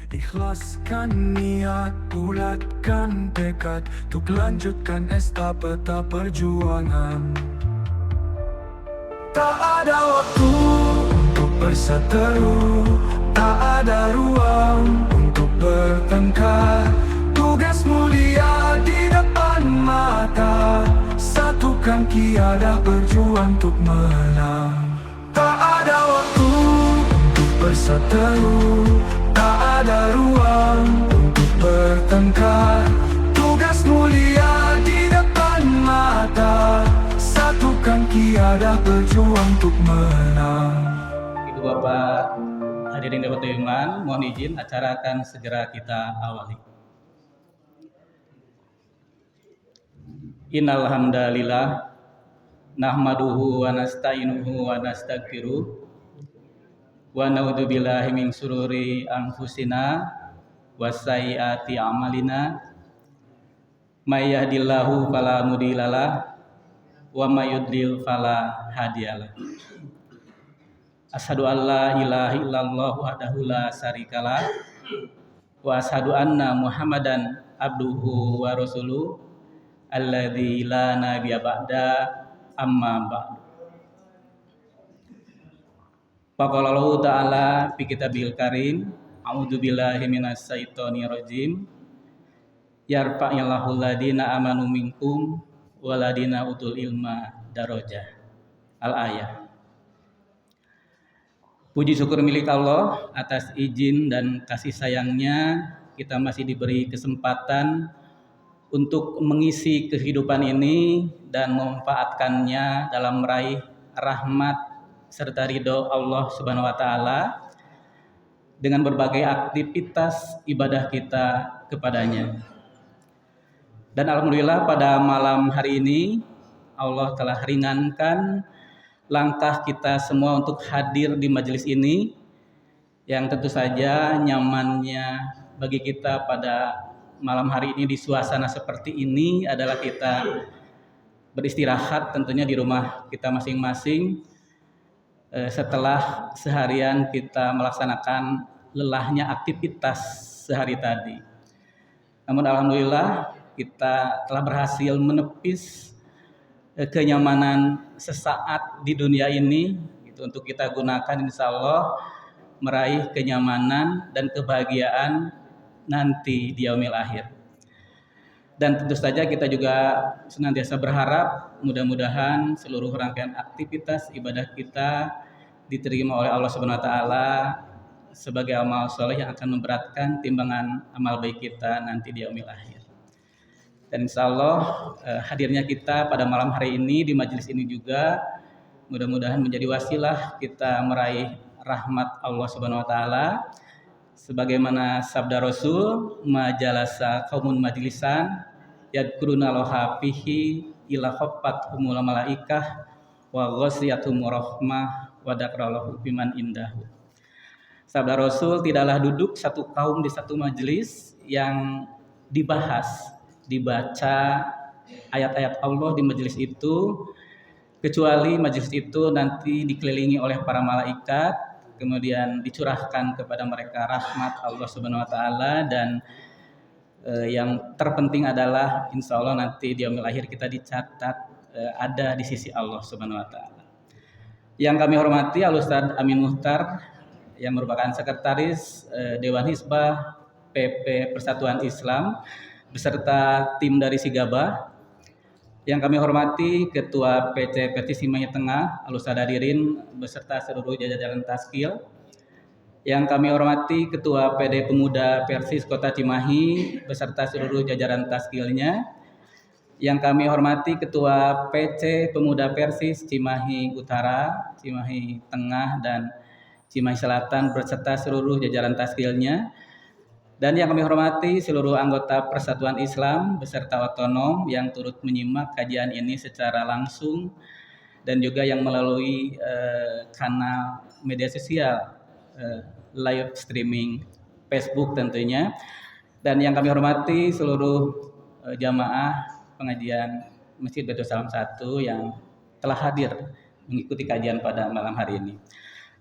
Ikhlaskan niat, bulatkan tekad untuk lanjutkan estafeta perjuangan. Tak ada waktu untuk berseteru, tak ada ruang untuk bertengkar. Tugas mulia di depan mata, satukan kiada berjuang untuk menang. Tak ada waktu untuk berseteru, tak ada ruang untuk bertengkar. Tugas mulia di depan mata, satukan kiada berjuang untuk menang. Ibu Bapak hadirin Dewan Iman, mohon izin acara akan segera kita awali. Innal hamdalillah nahmaduhu wa nasta'inuhu wa nastaghfiruh wa na'udzubillahi min syururi anfusina wa sayyiati a'malina may yahdihillahu fala mudhillalah wa may yudlil fala hadiyalah. Asyhadu an la ilaha illallah wahdahu la syarikalah wa asyhadu anna Muhammadan abduhu wa rasuluh alladzi la nabiyya ba'da amma ba'du. Faqala Allah ta'ala fi kitabil karim, a'udzu billahi minasy syaithanir rajim. Yarfa'illahu alladziina amanu minkum waladina utul ilma darajah. Al-ayah. Puji syukur milik Allah atas izin dan kasih sayangnya kita masih diberi kesempatan untuk mengisi kehidupan ini dan memanfaatkannya dalam meraih rahmat serta ridho Allah Subhanahu wa taala dengan berbagai aktivitas ibadah kita kepadanya. Dan alhamdulillah pada malam hari ini Allah telah ringankan langkah kita semua untuk hadir di majelis ini yang tentu saja nyamannya bagi kita pada malam hari ini di suasana seperti ini adalah kita beristirahat tentunya di rumah kita masing-masing setelah seharian kita melaksanakan lelahnya aktivitas sehari tadi. Namun alhamdulillah kita telah berhasil menepis kenyamanan sesaat di dunia ini gitu, untuk kita gunakan insya Allah meraih kenyamanan dan kebahagiaan nanti di yaumil akhir. Dan tentu saja kita juga senantiasa berharap mudah-mudahan seluruh rangkaian aktivitas ibadah kita diterima oleh Allah Subhanahu wa taala sebagai amal soleh yang akan memberatkan timbangan amal baik kita nanti di yaumil akhir. Dan insya Allah hadirnya kita pada malam hari ini di majelis ini juga mudah-mudahan menjadi wasilah kita meraih rahmat Allah Subhanahu wa taala. Sebagaimana sabda Rasul, majalasa qaumun majlisan yadkuruna Allaha fihi ila khaffatuhumul malaikah wa ghasyiyatuhum rahmah wa dzakrallahu biman indahu. Sabda Rasul, tidaklah duduk satu kaum di satu majelis yang dibahas, dibaca ayat-ayat Allah di majelis itu kecuali majelis itu nanti dikelilingi oleh para malaikat, kemudian dicurahkan kepada mereka rahmat Allah Subhanahu wa taala dan yang terpenting adalah insya Allah nanti di yaumil akhir kita dicatat ada di sisi Allah Subhanahu wa taala. Yang kami hormati Al-Ustadz Amin Muhtar yang merupakan sekretaris Dewan Hizbah PP Persatuan Islam beserta tim dari Sigabah. Yang kami hormati Ketua PC Petisi Cimahi Tengah, Al-Ustadz Hadirin beserta seluruh jajaran Taskil. Yang kami hormati Ketua PD Pemuda Persis Kota Cimahi beserta seluruh jajaran Taskilnya. Yang kami hormati Ketua PC Pemuda Persis Cimahi Utara, Cimahi Tengah dan Cimahi Selatan beserta seluruh jajaran Taskilnya. Dan yang kami hormati seluruh anggota Persatuan Islam beserta otonom yang turut menyimak kajian ini secara langsung dan juga yang melalui kanal media sosial live streaming Facebook tentunya. Dan yang kami hormati seluruh jamaah pengajian Masjid Baitul Salam 1 yang telah hadir mengikuti kajian pada malam hari ini.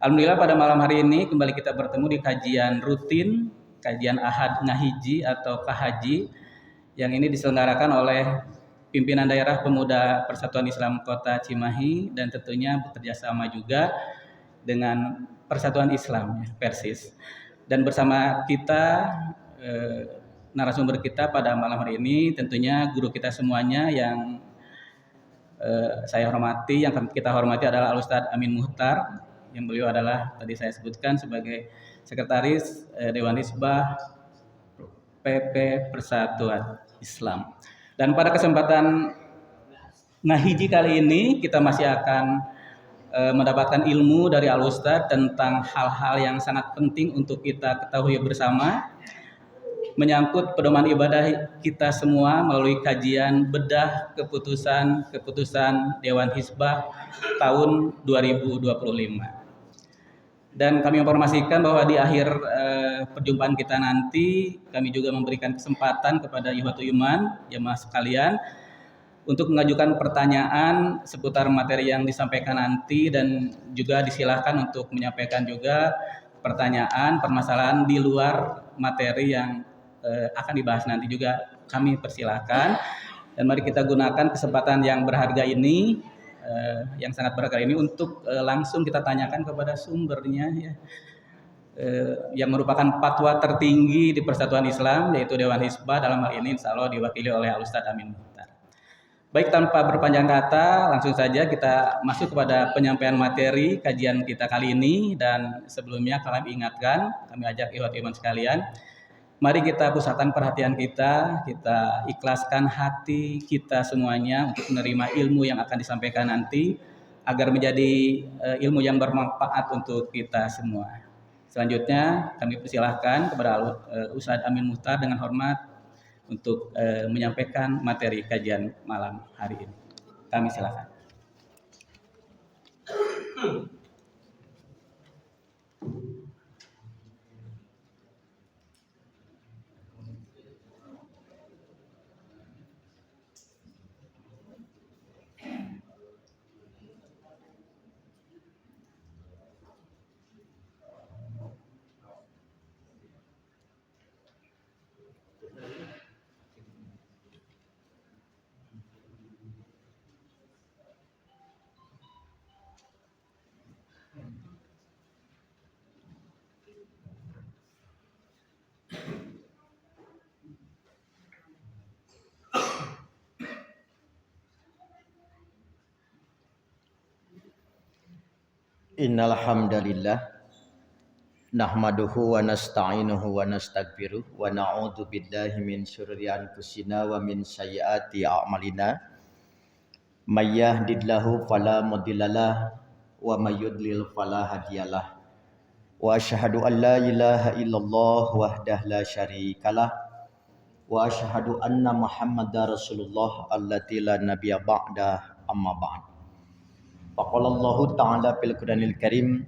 Alhamdulillah pada malam hari ini kembali kita bertemu di kajian rutin kajian Ahad Ngahiji atau Kahaji yang ini diselenggarakan oleh pimpinan daerah Pemuda Persatuan Islam Kota Cimahi dan tentunya bekerjasama juga dengan Persatuan Islam Persis. Dan bersama kita narasumber kita pada malam hari ini tentunya guru kita semuanya yang saya hormati, yang kita hormati adalah Al-Ustadz Amin Muhtar, yang beliau adalah tadi saya sebutkan sebagai Sekretaris Dewan Hisbah PP Persatuan Islam. Dan pada kesempatan Ngahiji kali ini kita masih akan mendapatkan ilmu dari Al-Ustadz tentang hal-hal yang sangat penting untuk kita ketahui bersama menyangkut pedoman ibadah kita semua melalui kajian bedah keputusan Dewan Hisbah tahun 2025. Dan kami informasikan bahwa di akhir perjumpaan kita nanti kami juga memberikan kesempatan kepada Ikhwatul Iman jamaah sekalian untuk mengajukan pertanyaan seputar materi yang disampaikan nanti dan juga disilahkan untuk menyampaikan juga pertanyaan permasalahan di luar materi yang akan dibahas nanti juga kami persilahkan. Dan mari kita gunakan kesempatan yang berharga ini yang sangat berharga ini untuk langsung kita tanyakan kepada sumbernya ya. Yang merupakan fatwa tertinggi di Persatuan Islam yaitu Dewan Hisbah, dalam hal ini insya Allah diwakili oleh Al-Ustadz Amin Muhtar. Baik, tanpa berpanjang kata langsung saja kita masuk kepada penyampaian materi kajian kita kali ini. Dan sebelumnya kami ingatkan, kami ajak ikhwat iman sekalian, mari kita pusatkan perhatian kita ikhlaskan hati kita semuanya untuk menerima ilmu yang akan disampaikan nanti agar menjadi ilmu yang bermanfaat untuk kita semua. Selanjutnya kami persilahkan kepada Ustadz Amin Muhtar dengan hormat untuk menyampaikan materi kajian malam hari ini. Kami silakan. Innal hamdalillah nahmaduhu wa nasta'inuhu wa nastaghfiruh wa na'udzu billahi min syururi anfusina wa min sayyiati a'malina may yahdihillahu fala mudhillalah wa may yudlil fala hadiyalah wa asyhadu an la ilaha illallah wahdahu la syarikalah wa asyhadu anna muhammadar rasulullah allati la nabiyya ba'da amma ba'd. Faqala Allah Ta'ala fil Qur'anil Karim,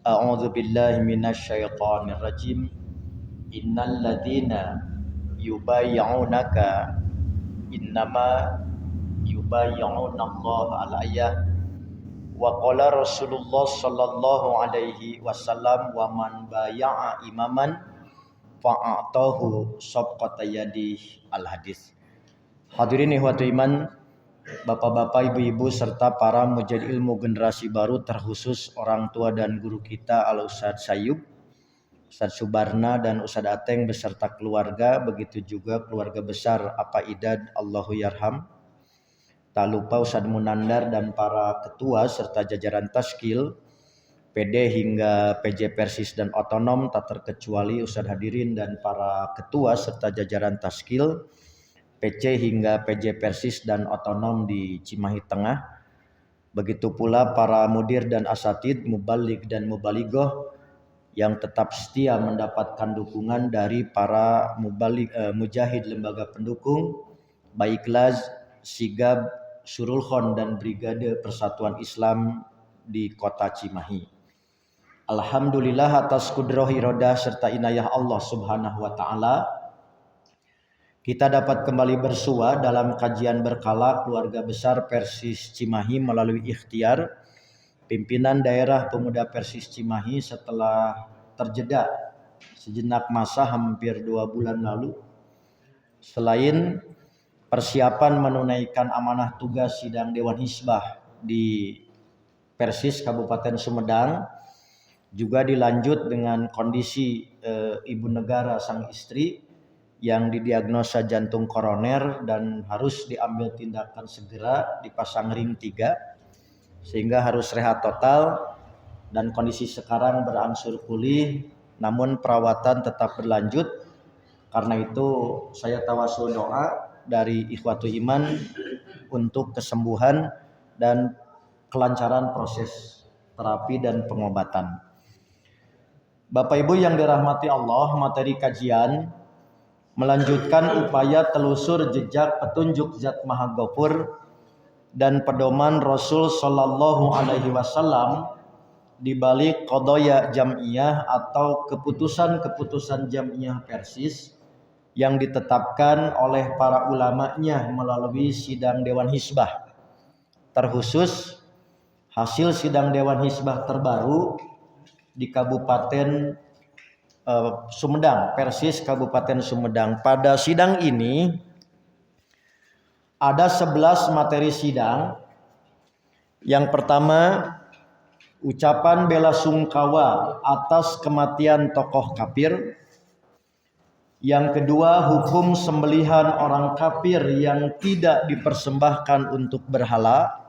a'udzu billahi minasyaitonir rajim. Innal ladzina yubayyi'unaka innama yubayyi'una Allah al-ayah. Wa qala Rasulullah sallallahu alaihi wasallam wa man bayya'a imaman fa'atahu sabqata yadihi al-hadis. Hadirin ikhwatul iman, Bapak-bapak, ibu-ibu, serta para mujahid ilmu generasi baru, terkhusus orang tua dan guru kita Al-Ustadz Sayyub, Ustadz Subarna, dan Ustadz Ateng beserta keluarga, begitu juga keluarga besar Apa Idad Allahu Yarham. Tak lupa Ustadz Munandar dan para ketua serta jajaran Taskil, PD hingga PJ Persis dan Otonom, tak terkecuali Ustadz Hadirin dan para ketua serta jajaran Taskil, PC hingga PJ Persis dan Otonom di Cimahi Tengah. Begitu pula para mudir dan asatid, mubalik dan mubaligoh yang tetap setia mendapatkan dukungan dari para mujahid lembaga pendukung, baik Laz, Sigab, Surulkhon dan Brigade Persatuan Islam di Kota Cimahi. Alhamdulillah atas kudrah irodah serta inayah Allah Subhanahu wa taala, kita dapat kembali bersua dalam kajian berkala keluarga besar Persis Cimahi melalui ikhtiar pimpinan daerah Pemuda Persis Cimahi setelah terjeda sejenak masa hampir 2 bulan lalu. Selain persiapan menunaikan amanah tugas sidang Dewan Hizbah di Persis Kabupaten Sumedang, juga dilanjut dengan kondisi ibu negara sang istri yang didiagnosa jantung koroner dan harus diambil tindakan segera dipasang ring 3 sehingga harus rehat total, dan kondisi sekarang berangsur pulih namun perawatan tetap berlanjut. Karena itu saya tawasul doa dari Ikhwatul Iman untuk kesembuhan dan kelancaran proses terapi dan pengobatan. Bapak Ibu yang dirahmati Allah, materi kajian melanjutkan upaya telusur jejak petunjuk Zat Maha Ghafur dan pedoman Rasul Shallallahu Alaihi Wasallam di balik qadaya jam'iyah atau keputusan-keputusan jam'iyah Persis yang ditetapkan oleh para ulamanya melalui sidang Dewan Hizbah. Terkhusus hasil sidang Dewan Hizbah terbaru di Kabupaten Sumedang, Persis Kabupaten Sumedang. Pada sidang ini ada 11 materi sidang. Yang pertama, ucapan bela sungkawa atas kematian tokoh kafir. Yang kedua, hukum sembelihan orang kafir yang tidak dipersembahkan untuk berhala.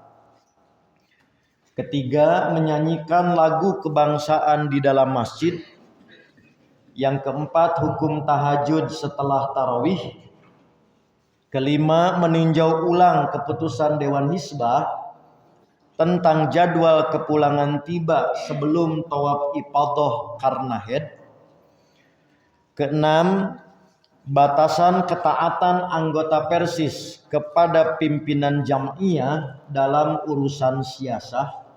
Ketiga, menyanyikan lagu kebangsaan di dalam masjid. Yang keempat, hukum tahajud setelah tarawih. Kelima, meninjau ulang keputusan Dewan Hizbah tentang jadwal kepulangan tiba sebelum tawaf ifadah karena haid. Keenam, batasan ketaatan anggota Persis kepada pimpinan jam'iyah dalam urusan siasah.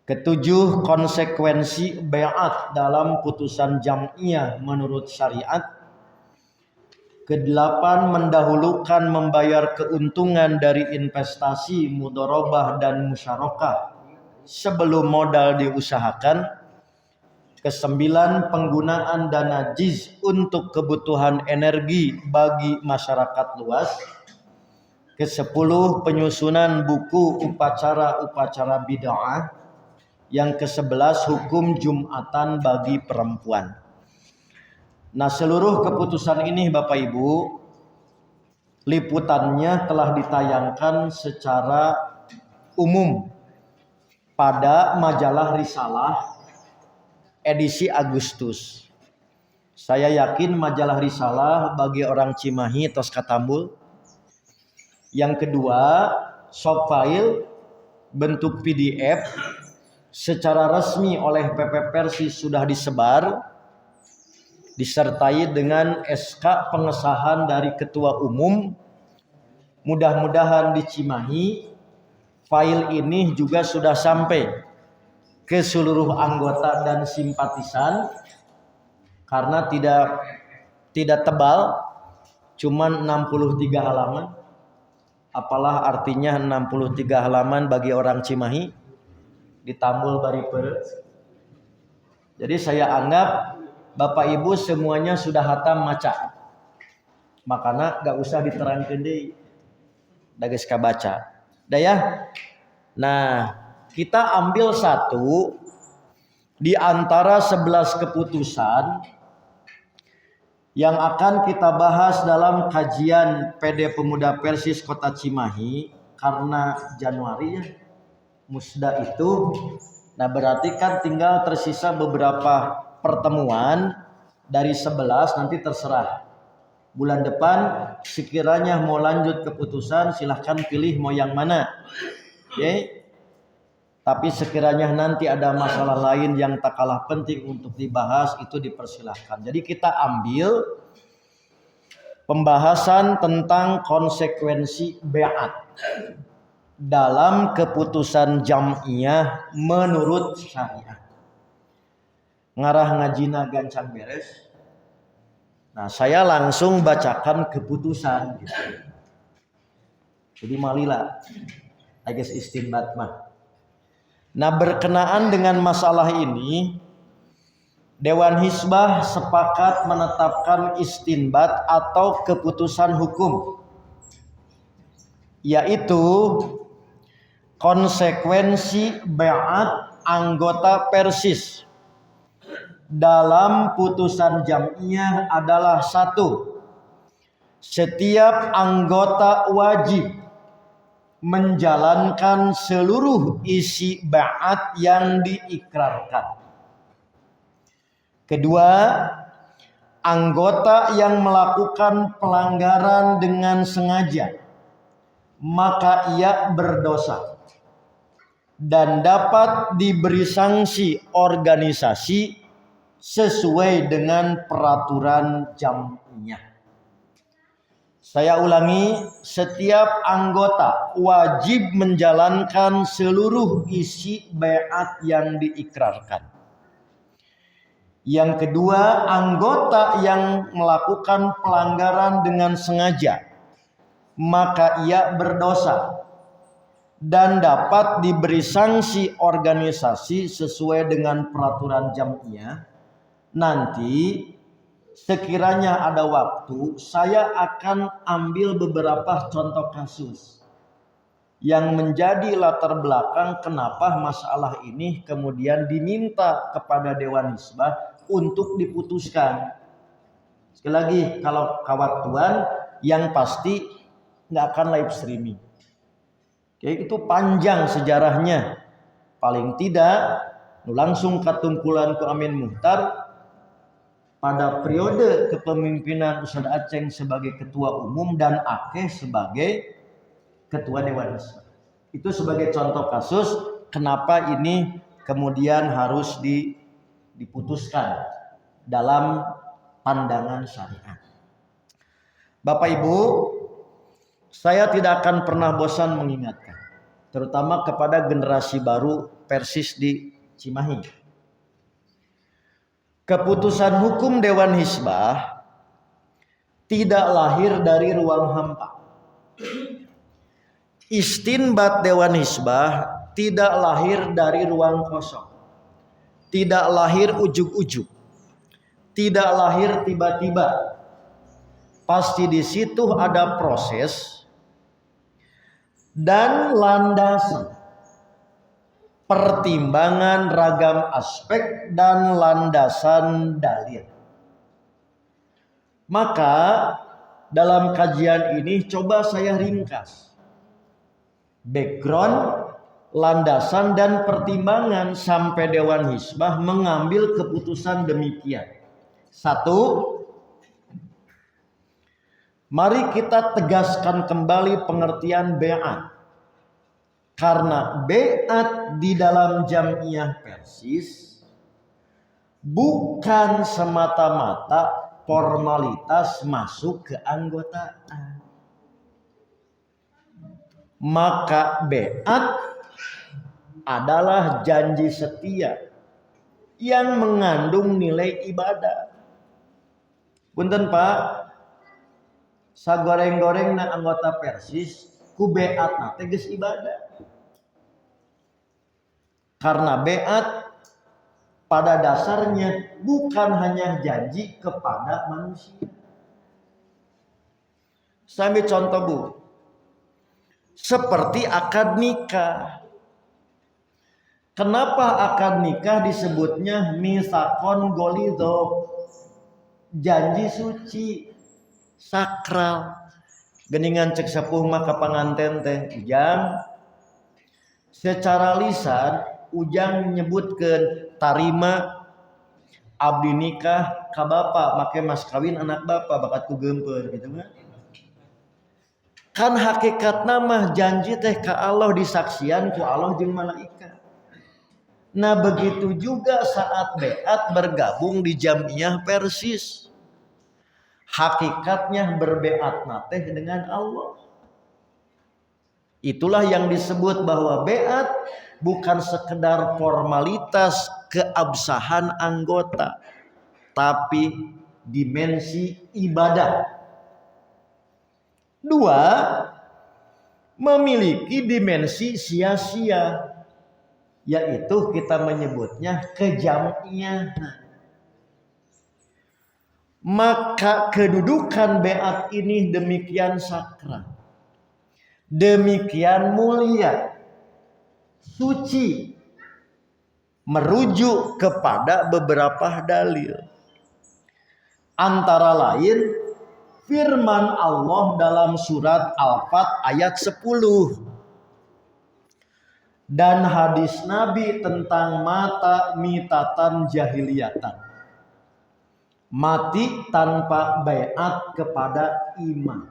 Ketujuh, konsekuensi bai'at dalam putusan jam'iyah menurut syariat. Kedelapan, mendahulukan membayar keuntungan dari investasi, mudharabah dan musyarakah sebelum modal diusahakan. Kesembilan, penggunaan dana jiz untuk kebutuhan energi bagi masyarakat luas. Kesepuluh, penyusunan buku upacara-upacara bid'ah. Yang ke-11, hukum Jumatan bagi perempuan. Nah, seluruh keputusan ini Bapak Ibu, liputannya telah ditayangkan secara umum pada majalah Risalah edisi Agustus. Saya yakin majalah Risalah bagi orang Cimahi tos Katambul. Yang kedua, soft file bentuk PDF secara resmi oleh PP Persis sudah disebar, disertai dengan SK pengesahan dari Ketua Umum. Mudah-mudahan di Cimahi file ini juga sudah sampai ke seluruh anggota dan simpatisan, karena tidak tebal, cuman 63 halaman. Apalah artinya 63 halaman bagi orang Cimahi ditambul bari perut. Jadi saya anggap Bapak Ibu semuanya sudah hatam maca, makanya gak usah diterangkan deh, da geus kabaca daya. Nah, kita ambil satu di antara 11 keputusan yang akan kita bahas dalam kajian PD Pemuda Persis Kota Cimahi, karena Januari ya musda itu. Nah, berarti kan tinggal tersisa beberapa pertemuan dari 11, nanti terserah. Bulan depan sekiranya mau lanjut keputusan silahkan pilih mau yang mana. Oke. Tapi sekiranya nanti ada masalah lain yang tak kalah penting untuk dibahas, itu dipersilahkan. Jadi kita ambil pembahasan tentang konsekuensi bai'at dalam keputusan jam'iyah menurut syariat. Ngarah ngajina gancang beres. Nah, saya langsung bacakan keputusan gitu. Jadi malila ages istinbat mah. Nah, berkenaan dengan masalah ini, Dewan Hizbah sepakat menetapkan istinbat atau keputusan hukum, yaitu konsekuensi baiat anggota Persis dalam putusan jam'iyah adalah 1. Setiap anggota wajib menjalankan seluruh isi baiat yang diikrarkan. Kedua, anggota yang melakukan pelanggaran dengan sengaja, maka ia berdosa dan dapat diberi sanksi organisasi sesuai dengan peraturan jam'iyah. Saya ulangi, setiap anggota wajib menjalankan seluruh isi baiat yang diikrarkan. Yang kedua, anggota yang melakukan pelanggaran dengan sengaja, maka ia berdosa dan dapat diberi sanksi organisasi sesuai dengan peraturan jam'iyah. Nanti sekiranya ada waktu, saya akan ambil beberapa contoh kasus yang menjadi latar belakang kenapa masalah ini kemudian diminta kepada Dewan Hizbah untuk diputuskan. Sekali lagi, kalau kawaktuan yang pasti nggak akan live streaming. Kayak itu panjang sejarahnya. Paling tidak langsung katungkulan ke Amin Muhtar pada periode kepemimpinan Ustaz Aceng sebagai ketua umum dan Akeh sebagai ketua Dewan Hizbah. Itu sebagai contoh kasus kenapa ini kemudian harus diputuskan dalam pandangan syariat. Bapak Ibu, saya tidak akan pernah bosan mengingatkan, terutama kepada generasi baru Persis di Cimahi. Keputusan hukum Dewan Hizbah tidak lahir dari ruang hampa. Istinbat Dewan Hizbah tidak lahir dari ruang kosong. Tidak lahir ujug-ujug. Tidak lahir tiba-tiba. Pasti di situ ada proses dan landasan, pertimbangan ragam aspek dan landasan dalil. Maka dalam kajian ini coba saya ringkas background, landasan dan pertimbangan sampai Dewan Hizbah mengambil keputusan demikian. 1, mari kita tegaskan kembali pengertian baiat. Karena baiat di dalam jam'iyah Persis bukan semata-mata formalitas masuk ke anggotaan. Maka baiat adalah janji setia yang mengandung nilai ibadah. Punten Pak, sagoreng-goreng na anggota Persis ku baiat na teh geus ibadah. Karena baiat pada dasarnya bukan hanya janji kepada manusia. Sambil contoh Bu, seperti akad nikah. Kenapa akad nikah disebutnya mitsaqon ghalidho? Janji suci, sakral. Geningan cek sepuh mah ka panganten teh ujang secara lisan ujang menyebutkeun tarima abdi nikah ka bapa make mas kawin anak bapa bakat ku geumpeur gitu kan. Kan hakikatna mah janji teh ka Allah disaksian ku Allah jeung malaikat. Nah begitu juga saat baiat bergabung di jam'iyah Persis. Hakikatnya berbaiat teh dengan Allah. Itulah yang disebut bahwa baiat bukan sekedar formalitas keabsahan anggota, tapi dimensi ibadah. 2, memiliki dimensi sia-sia, yaitu kita menyebutnya kejam'iyahan. Maka kedudukan beat ini demikian sakral, demikian mulia, suci, merujuk kepada beberapa dalil. Antara lain firman Allah dalam surat Al-Fat ayat 10 dan hadis Nabi tentang mata mitatan jahiliyatan, mati tanpa baiat kepada imam.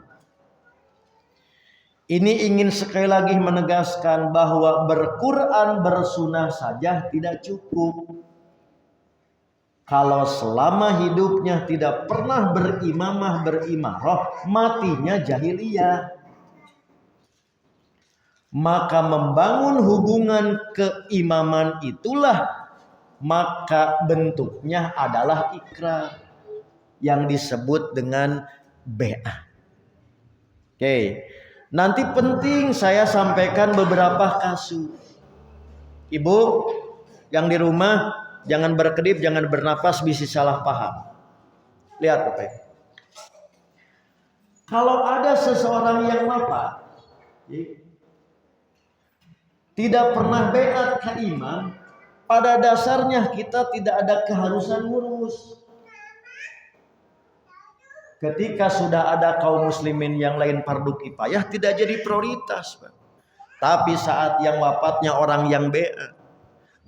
Ini ingin sekali lagi menegaskan bahwa berquran bersunah saja tidak cukup. Kalau selama hidupnya tidak pernah berimamah berimarah, matinya jahiliyah. Maka membangun hubungan keimaman itulah maka bentuknya adalah ikrar yang disebut dengan bai'ah. Oke. Nanti penting saya sampaikan beberapa kasus. Ibu yang di rumah jangan berkedip, jangan bernapas, bisa salah paham. Lihat Bapak. Kalau ada seseorang yang wafat tidak pernah baiat ke imam, pada dasarnya kita tidak ada keharusan ngurus. Ketika sudah ada kaum muslimin yang lain fardu kifayah tidak jadi prioritas, Pak. Tapi saat yang wafatnya orang yang baiat,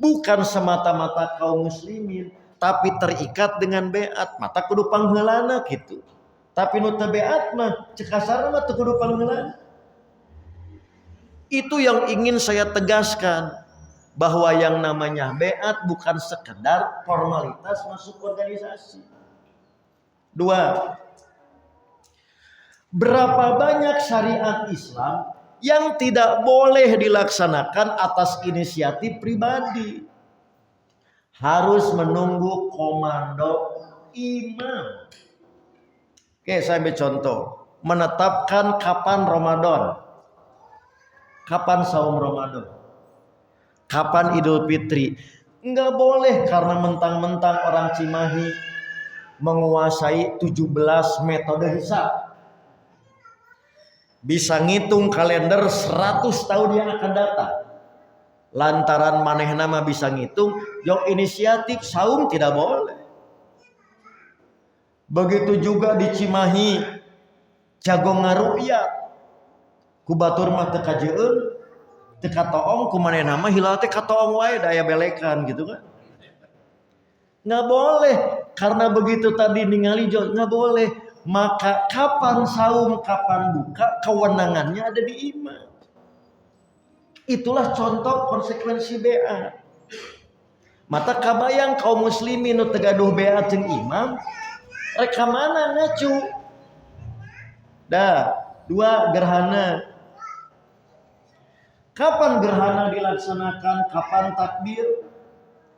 bukan semata-mata kaum muslimin, tapi terikat dengan baiat, mata kudu pangheulana gitu. Tapi nu teu baiat mah cekasarna mah teu kudu pangheulana. Itu yang ingin saya tegaskan, bahwa yang namanya baiat bukan sekedar formalitas masuk organisasi. 2. Berapa banyak syariat Islam yang tidak boleh dilaksanakan atas inisiatif pribadi, harus menunggu komando imam. Oke, saya ambil contoh. Menetapkan kapan Ramadan, kapan saum Ramadan, kapan Idul Fitri. Enggak boleh karena mentang-mentang orang Cimahi menguasai 17 metode hisab, bisa ngitung kalender 100 tahun yang akan datang. Lantaran manehna mah bisa ngitung, jok inisiatif saum tidak boleh. Begitu juga di Cimahi jago ngaru'yat. Ku batur mah teu kajeueun, teu katoong, ku manehna mah hilal teh katoong wae daya belekan gitu kan. Nggak boleh karena begitu tadi ningali jok nggak boleh. Maka kapan saum, kapan buka, kewenangannya ada di imam. Itulah contoh konsekuensi baiat. Mata kabayang kaum muslimin nu teu gaduh baiat jeung imam, rek ka mana ngacu. Dah, 2 gerhana. Kapan gerhana dilaksanakan, kapan takbir?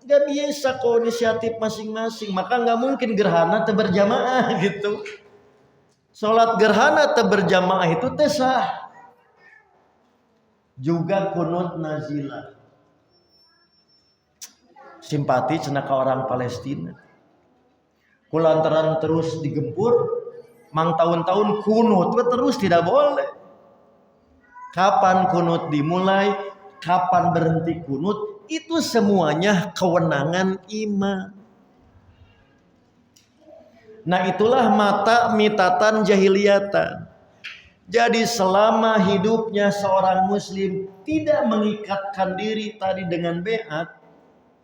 Gak biasa kok inisiatif masing-masing, maka nggak mungkin gerhana teu berjamaah gitu. Salat gerhana teu berjamaah itu teh sah. Juga kunut nazilah. Simpati cenah ka orang Palestina. Kulantaran terus digempur, mang tahun-tahun kunut terus tidak boleh. Kapan kunut dimulai, kapan berhenti kunut, itu semuanya kewenangan imam. Nah itulah mata mitatan jahiliyatan. Jadi selama hidupnya seorang muslim tidak mengikatkan diri tadi dengan baiat,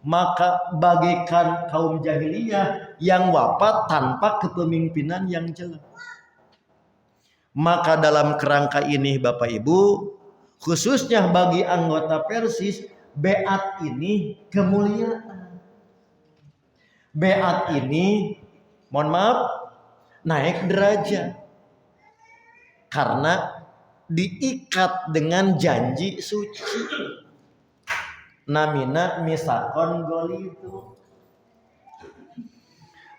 maka bagaikan kaum jahiliyah yang wafat tanpa kepemimpinan yang jelas. Maka dalam kerangka ini Bapak Ibu, khususnya bagi anggota Persis, baiat ini kemuliaan. Baiat ini, mohon maaf, naik derajat. Karena diikat dengan janji suci. Namina misakon golitu.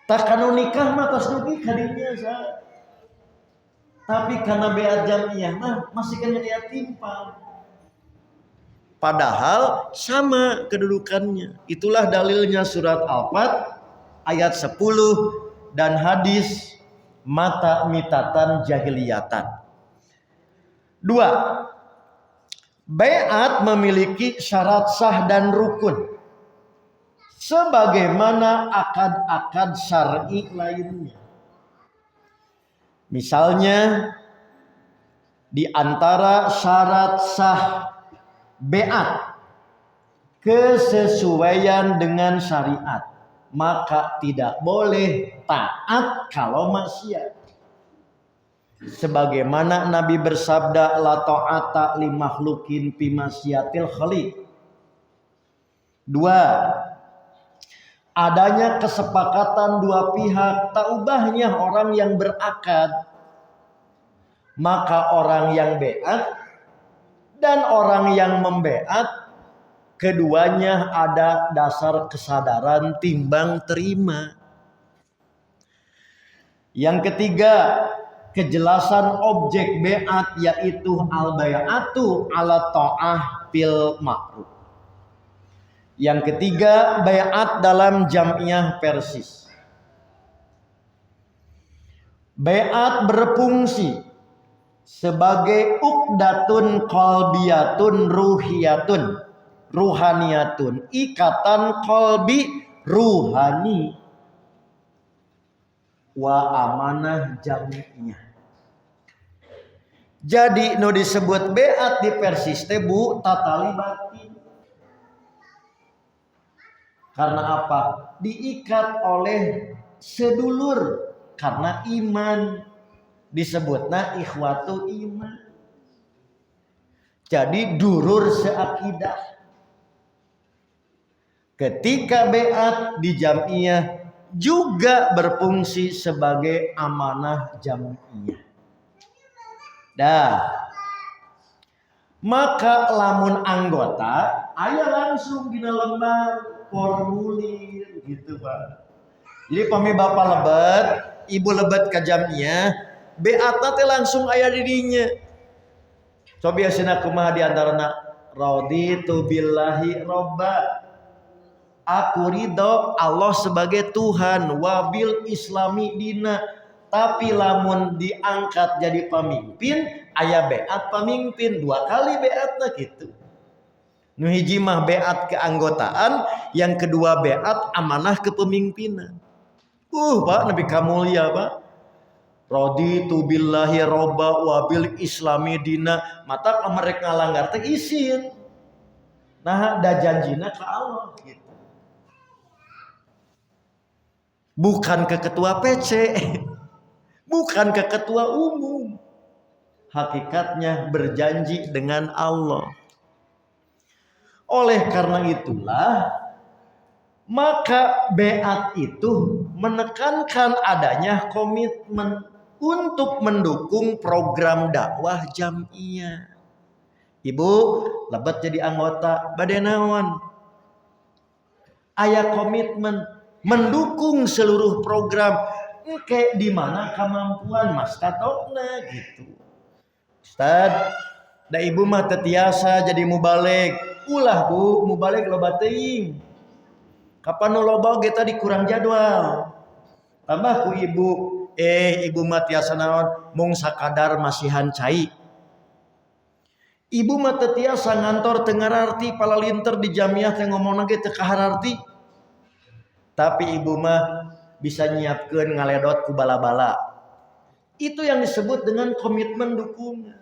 Takanu nikah mah tos dugi kadinya sa. Tapi karena baiat jamiah mah masih kena dia timpang. Padahal sama kedudukannya. Itulah dalilnya surat Al-Fat ayat 10 dan hadis mata mitatan jahiliyatan. 2. Baiat memiliki syarat sah dan rukun sebagaimana akad-akad syar'i lainnya. Misalnya di antara syarat sah baiat kesesuaian dengan syariat, maka tidak boleh taat kalau maksiat. Sebagaimana Nabi bersabda, la ta'ata li makhlukin fi masyiatil khaliq. 2. Adanya kesepakatan dua pihak, tak ubahnya orang yang berakad. Maka orang yang baiat dan orang yang membaiat, keduanya ada dasar kesadaran timbang terima. Yang ketiga, kejelasan objek baiat yaitu al-bai'atu ala ta'ah fil ma'ruf. Yang ketiga, baiat dalam jam'iyah persis. Baiat berfungsi sebagai uqdatun qalbiyatun ruhaniyatun, ikatan qalbi ruhani wa amanah jam'iyah. Jadi nu disebut baiat di persis teh bu tatali batin. Karena apa? Diikat oleh sedulur karena iman. Disebutna ikhwatu iman. Jadi durur seakidah. Ketika baiat di jam'iyah juga berfungsi sebagai amanah jam'iyah. Maka lamun anggota aya langsung dina lembar formulir gitu Pak. Jadi pami bapak lebet, ibu lebet ka jam'iyah, baiatna teh langsung aya di dinya. Coba biasana kumaha di antarana raditu billahi robba. Aku ridho Allah sebagai Tuhan, wabil islami dina. Tapi lamun diangkat jadi pemimpin, aya baiat pemimpin, 2 kali baiatna gitu. Nu hiji mah baiat keanggotaan, yang kedua baiat amanah kepemimpinan. Pak Nabi kamulya Pak. Raditu billahi robba wabil islami dina. Mata mereka ngalanggar teh izin. Nah, da janjina ka Allah gitu. Bukan ke ketua PC. Bukan ke ketua umum. Hakikatnya berjanji dengan Allah. Oleh karena itulah, maka baiat itu menekankan adanya komitmen untuk mendukung program dakwah jam'iyah. Ibu lebet jadi anggota bade naon? Aya komitmen mendukung seluruh program. Kayak di mana kemampuan mas tatona gitu. Ustad, da ibu mah tetiasa jadi mubalik. Ulah bu, mubalik loba teuing. Kapan nu loba ge tadi kurang jadwal. Tambah ku ibu, ibu mah tiasa naon mung sakadar masihan cai. Ibu mah tetiasa ngantor teu ngararti palalinter di jamiah teh ngomongna ge teu kahararti. Tapi ibu mah bisa nyiapkeun ngaledot ku bala-bala. Itu yang disebut dengan komitmen dukungan.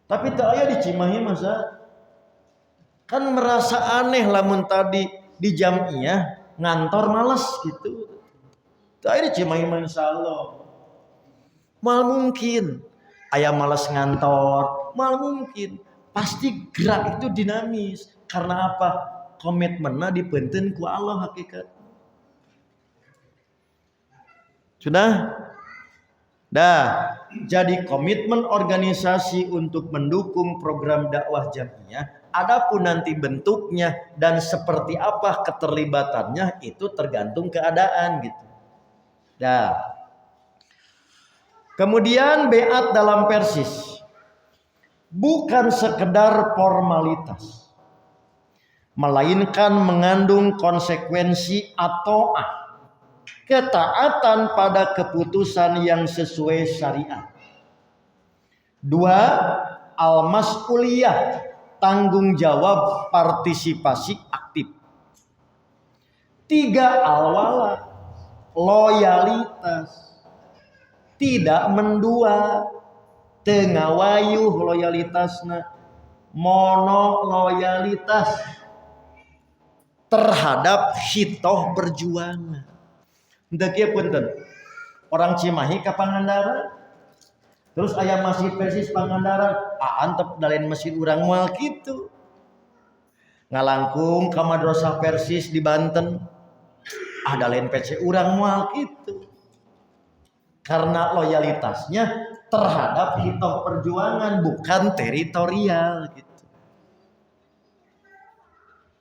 Tapi teu aya di Cimahi masa kan merasa aneh lamun tadi di jam'iyah ngantor males gitu. Teu aya di Cimahi insyaallah. Mal mungkin aya males ngantor, mal mungkin. Pasti gerak itu dinamis. Karena apa? Komitmenna dipeunteun ku Allah hakikat. Sudah? Jadi komitmen organisasi untuk mendukung program dakwah jam'iyah, adapun nanti bentuknya dan seperti apa keterlibatannya itu tergantung keadaan gitu. Kemudian baiat dalam persis bukan sekedar formalitas, melainkan mengandung konsekuensi at-ta'ah ketaatan pada keputusan yang sesuai syariat. 2. Al-mas'uliyah, tanggung jawab partisipasi aktif. 3. Al-wala, loyalitas, tidak mendua, tengawayuh loyalitasna, mono loyalitas terhadap hitoh perjuangan. Entah kia punten, orang Cimahi ke Pangandaran, terus ayam masjid Persis Pangandaran, antep dalain masjid urang moal kitu. Ngalangkung ka madrasah Persis di Banten, dalain PC urang moal kitu. Karena loyalitasnya terhadap hitoh perjuangan, bukan teritorial gitu.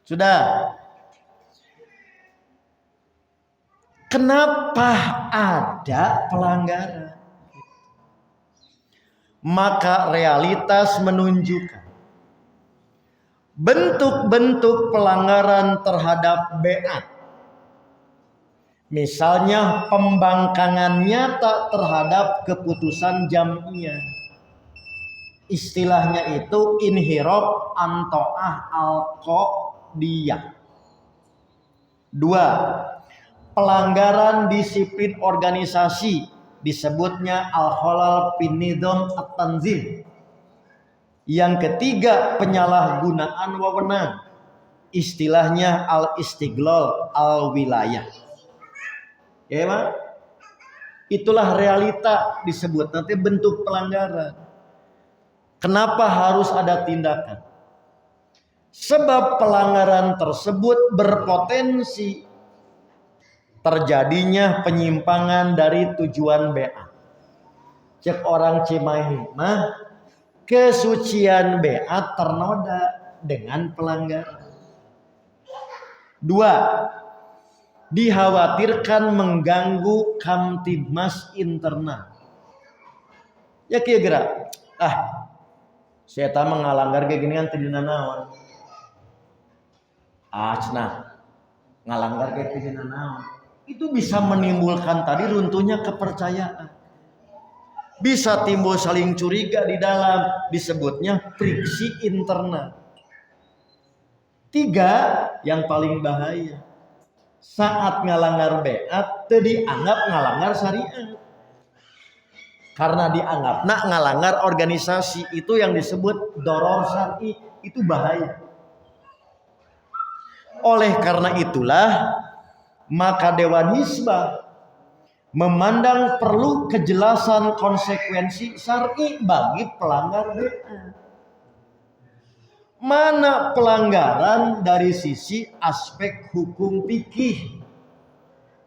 Sudah. Kenapa ada pelanggaran? Maka realitas menunjukkan bentuk-bentuk pelanggaran terhadap beat. Misalnya pembangkangan nyata terhadap keputusan jam'iyah. Istilahnya itu inhirab anto'ah al-qadiyah. 2. Pelanggaran disiplin organisasi, disebutnya al-khalal fin nizam at-tanzim. Yang ketiga, penyalahgunaan wewenang, istilahnya al-istiglal al-wilayah. Ya, Pak? Itulah realita disebut nanti bentuk pelanggaran. Kenapa harus ada tindakan? Sebab pelanggaran tersebut berpotensi terjadinya penyimpangan dari tujuan BA. Cek orang Cimahi mah, kesucian BA ternoda dengan pelanggaran. 2. Dikhawatirkan mengganggu kamtibmas internal. Ya kira-kira, saya tak mengalanggar kayak gini kan tidina naon. Cenah ngalanggar kayak tidina naon. Itu bisa menimbulkan tadi runtuhnya kepercayaan. Bisa timbul saling curiga di dalam, disebutnya friksi internal. 3. Yang paling bahaya, saat ngalanggar beat teu dianggap ngalanggar syariat. Karena dianggap ngalanggar organisasi, itu yang disebut doror syar'i, itu bahaya. Oleh karena itulah maka Dewan Hizbah memandang perlu kejelasan konsekuensi syar'i bagi pelanggar BA. Mana pelanggaran dari sisi aspek hukum fikih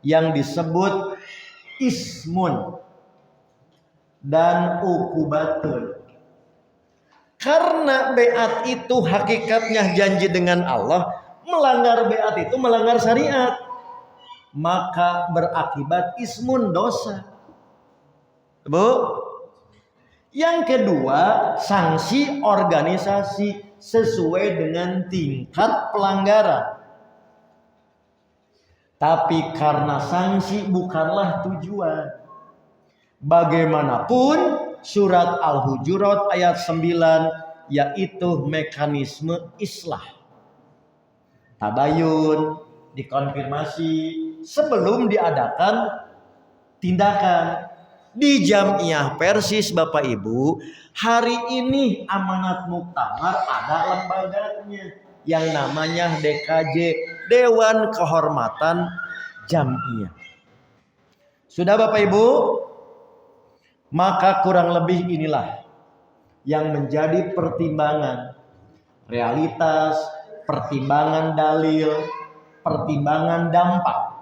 yang disebut ismun dan ukubatun. Karena beat itu hakikatnya janji dengan Allah, melanggar beat itu melanggar syariat, maka berakibat ismun, dosa. Bu. Yang kedua, sanksi organisasi sesuai dengan tingkat pelanggaran. Tapi karena sanksi bukanlah tujuan, bagaimanapun surat Al-Hujurat ayat 9 yaitu mekanisme islah. Tabayun, dikonfirmasi sebelum diadakan tindakan. Di Jam'iyah Persis Bapak Ibu, hari ini amanat muktamar ada lembaganya yang namanya DKJ, Dewan Kehormatan Jam'iyah. Sudah Bapak Ibu? Maka kurang lebih inilah yang menjadi pertimbangan realitas, pertimbangan dalil, pertimbangan dampak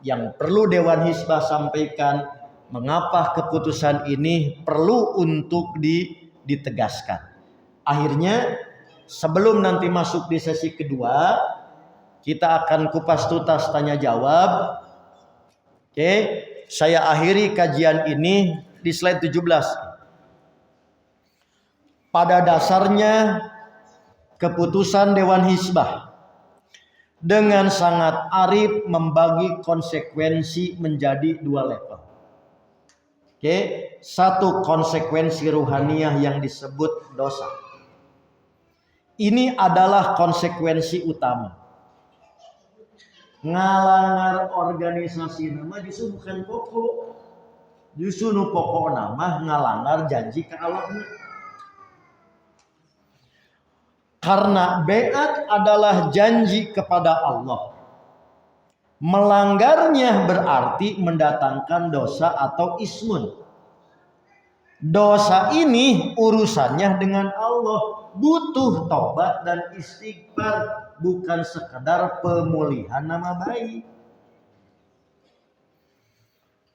yang perlu Dewan Hizbah sampaikan, mengapa keputusan ini perlu untuk ditegaskan. Akhirnya sebelum nanti masuk di sesi kedua, kita akan kupas tuntas tanya jawab. Oke, saya akhiri kajian ini di slide 17. Pada dasarnya keputusan Dewan Hizbah dengan sangat arif membagi konsekuensi menjadi 2 level. Oke, satu konsekuensi ruhaniyah yang disebut dosa. Ini adalah konsekuensi utama. Ngalanggar organisasi nama justru bukan pokok. Justru nu pokok nama ngalanggar janji ke Allah. Karena beat adalah janji kepada Allah. Melanggarnya berarti mendatangkan dosa atau ismun. Dosa ini urusannya dengan Allah, butuh tobat dan istighfar, bukan sekedar pemulihan nama baik.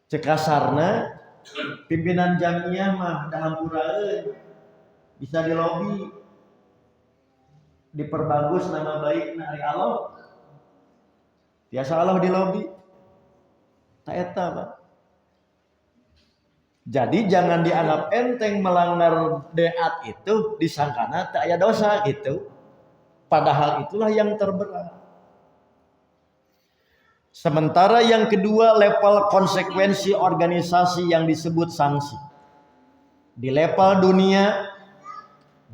Cekasarna pimpinan jamiah mah dahampuraeun bisa dilobi, diperbagus nama baik dari Allah. Biasa Allah di lobi. Tak eta, Pak. Jadi jangan dianggap enteng melanggar deat itu disangkana tak ada dosa gitu. Padahal itulah yang terberat. Sementara yang kedua level konsekuensi organisasi yang disebut sanksi. Di level dunia,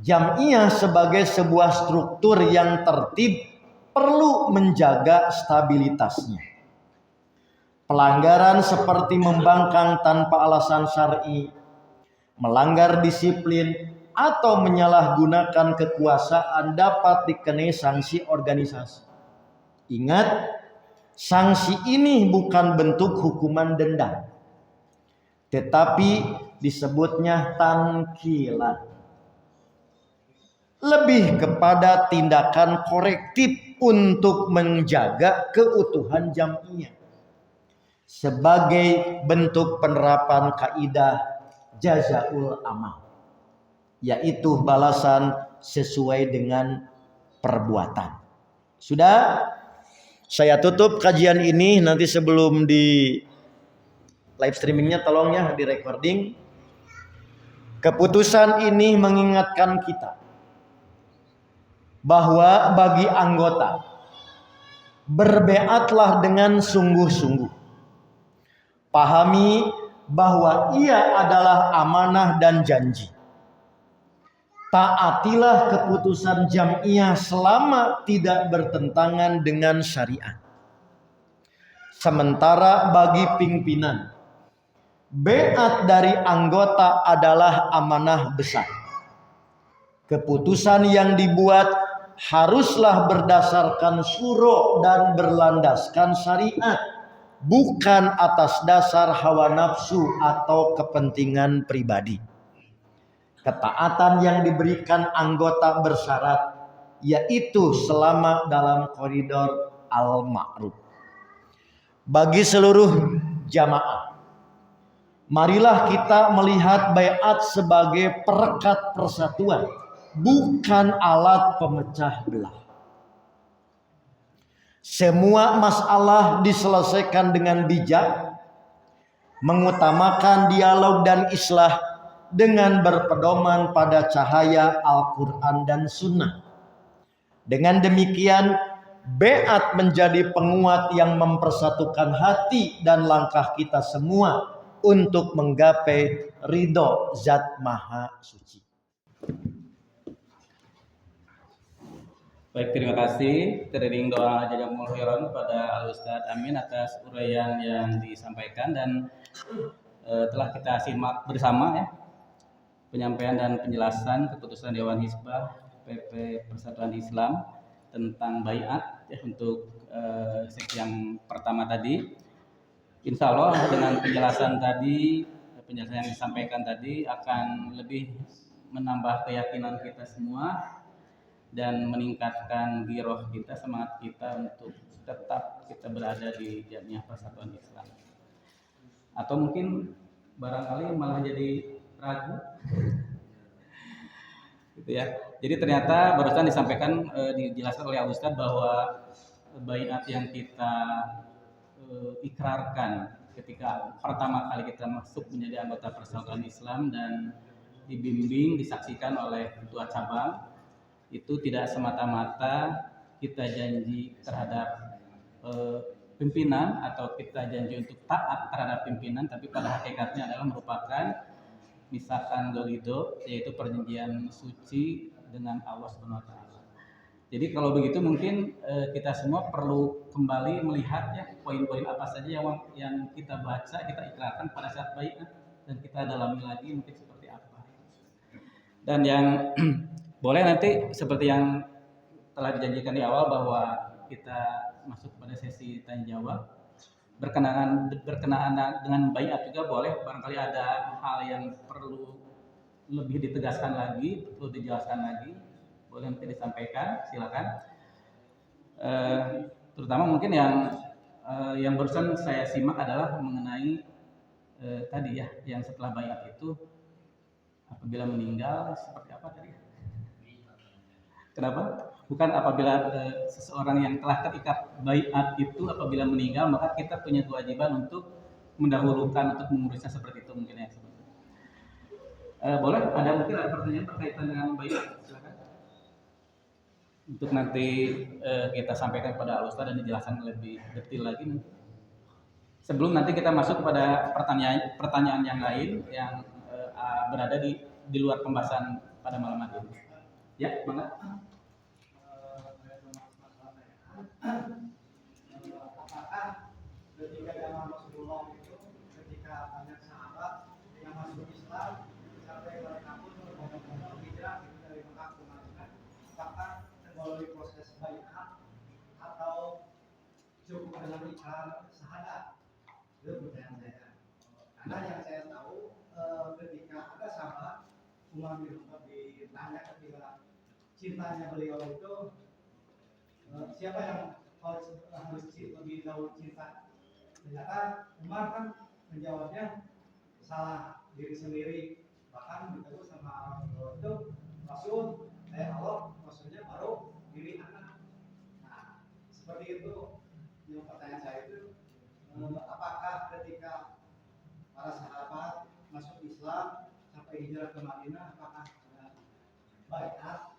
jamiah sebagai sebuah struktur yang tertib perlu menjaga stabilitasnya. Pelanggaran seperti membangkang tanpa alasan syar'i, melanggar disiplin, atau menyalahgunakan kekuasaan dapat dikenai sanksi organisasi. Ingat, sanksi ini bukan bentuk hukuman denda, tetapi disebutnya tankilan. Lebih kepada tindakan korektif untuk menjaga keutuhan jamiah sebagai bentuk penerapan kaidah jazaul amal, yaitu balasan sesuai dengan perbuatan. Sudah, saya tutup kajian ini. Nanti sebelum di live streamingnya tolong ya di recording. Keputusan ini mengingatkan kita bahwa bagi anggota, berbeatlah dengan sungguh-sungguh. Pahami bahwa ia adalah amanah dan janji. Taatilah keputusan jamiah selama tidak bertentangan dengan syariat. Sementara bagi pimpinan, beat dari anggota adalah amanah besar. Keputusan yang dibuat haruslah berdasarkan syuro dan berlandaskan syariat, bukan atas dasar hawa nafsu atau kepentingan pribadi. Ketaatan yang diberikan anggota bersyarat, yaitu selama dalam koridor al-ma'ruf. Bagi seluruh jamaah, marilah kita melihat baiat sebagai perekat persatuan, bukan alat pemecah belah. Semua masalah diselesaikan dengan bijak, mengutamakan dialog dan islah dengan berpedoman pada cahaya Al-Quran dan Sunnah. Dengan demikian, baiat menjadi penguat yang mempersatukan hati dan langkah kita semua untuk menggapai ridho Zat Maha Suci. Baik, terima kasih. Teriring doa jazakumul khairan kepada Al Ustadz Amin atas uraian yang disampaikan, dan telah kita simak bersama ya penyampaian dan penjelasan keputusan Dewan Hizbah PP Persatuan Islam tentang baiat ya, untuk sesi yang pertama tadi. Insya Allah dengan penjelasan yang disampaikan tadi akan lebih menambah keyakinan kita semua dan meningkatkan giroh kita, semangat kita untuk tetap kita berada di Jamiah Persatuan Islam. Atau mungkin barangkali malah jadi ragu, gitu ya. Jadi ternyata barusan disampaikan, dijelaskan oleh Ustadz bahwa baiat yang kita ikrarkan ketika pertama kali kita masuk menjadi anggota Persatuan Islam dan dibimbing, disaksikan oleh ketua cabang, itu tidak semata-mata kita janji terhadap pimpinan atau kita janji untuk taat terhadap pimpinan, tapi pada hakikatnya adalah merupakan misalkan golido, yaitu perjanjian suci dengan Allah Subhanahu wa taala. Jadi kalau begitu mungkin kita semua perlu kembali melihat ya poin-poin apa saja yang kita baca, kita ikrarkan pada saat baiat, dan kita dalami lagi mungkin seperti apa. Dan yang boleh nanti seperti yang telah dijanjikan di awal bahwa kita masuk pada sesi tanya jawab berkenaan dengan baiat juga boleh, barangkali ada hal yang perlu lebih ditegaskan lagi, perlu dijelaskan lagi, boleh nanti disampaikan, silakan. Terutama mungkin yang barusan saya simak adalah mengenai tadi ya, yang setelah baiat itu apabila meninggal seperti apa tadi? Kenapa? Bukan apabila seseorang yang telah terikat baiat itu apabila meninggal maka kita punya kewajiban untuk mendahulukan untuk mengurusnya, seperti itu mungkin ya. Boleh mungkin ada pertanyaan berkaitan dengan baiat, silakan. Untuk nanti kita sampaikan kepada Al-Ustaz dan dijelaskan lebih detail lagi. Sebelum nanti kita masuk kepada pertanyaan yang lain yang berada di luar pembahasan pada malam hari ini. Ya, banget. Apakah ketika zaman Rasulullah itu, ketika banyak sahabat yang masuk Islam sampai mereka pun benar-benar hijrah dari Mekah ke Madinah, apakah melalui proses baiat atau cukup dengan ikrar syahadat? Itu pertanyaan saya. Karena yang saya tahu ketika ada sahabat Umar bin Khattab ditanya ketika cintanya beliau itu siapa yang harus lebih jauh cinta, ternyata Umar kan menjawabnya salah diri sendiri, bahkan ditegur sama itu Rasul, Allah, maksudnya baru diri anak. Nah, seperti itu. Yang pertanyaan saya itu apakah ketika para sahabat masuk Islam sampai hijrah ke Madinah, apakah baiat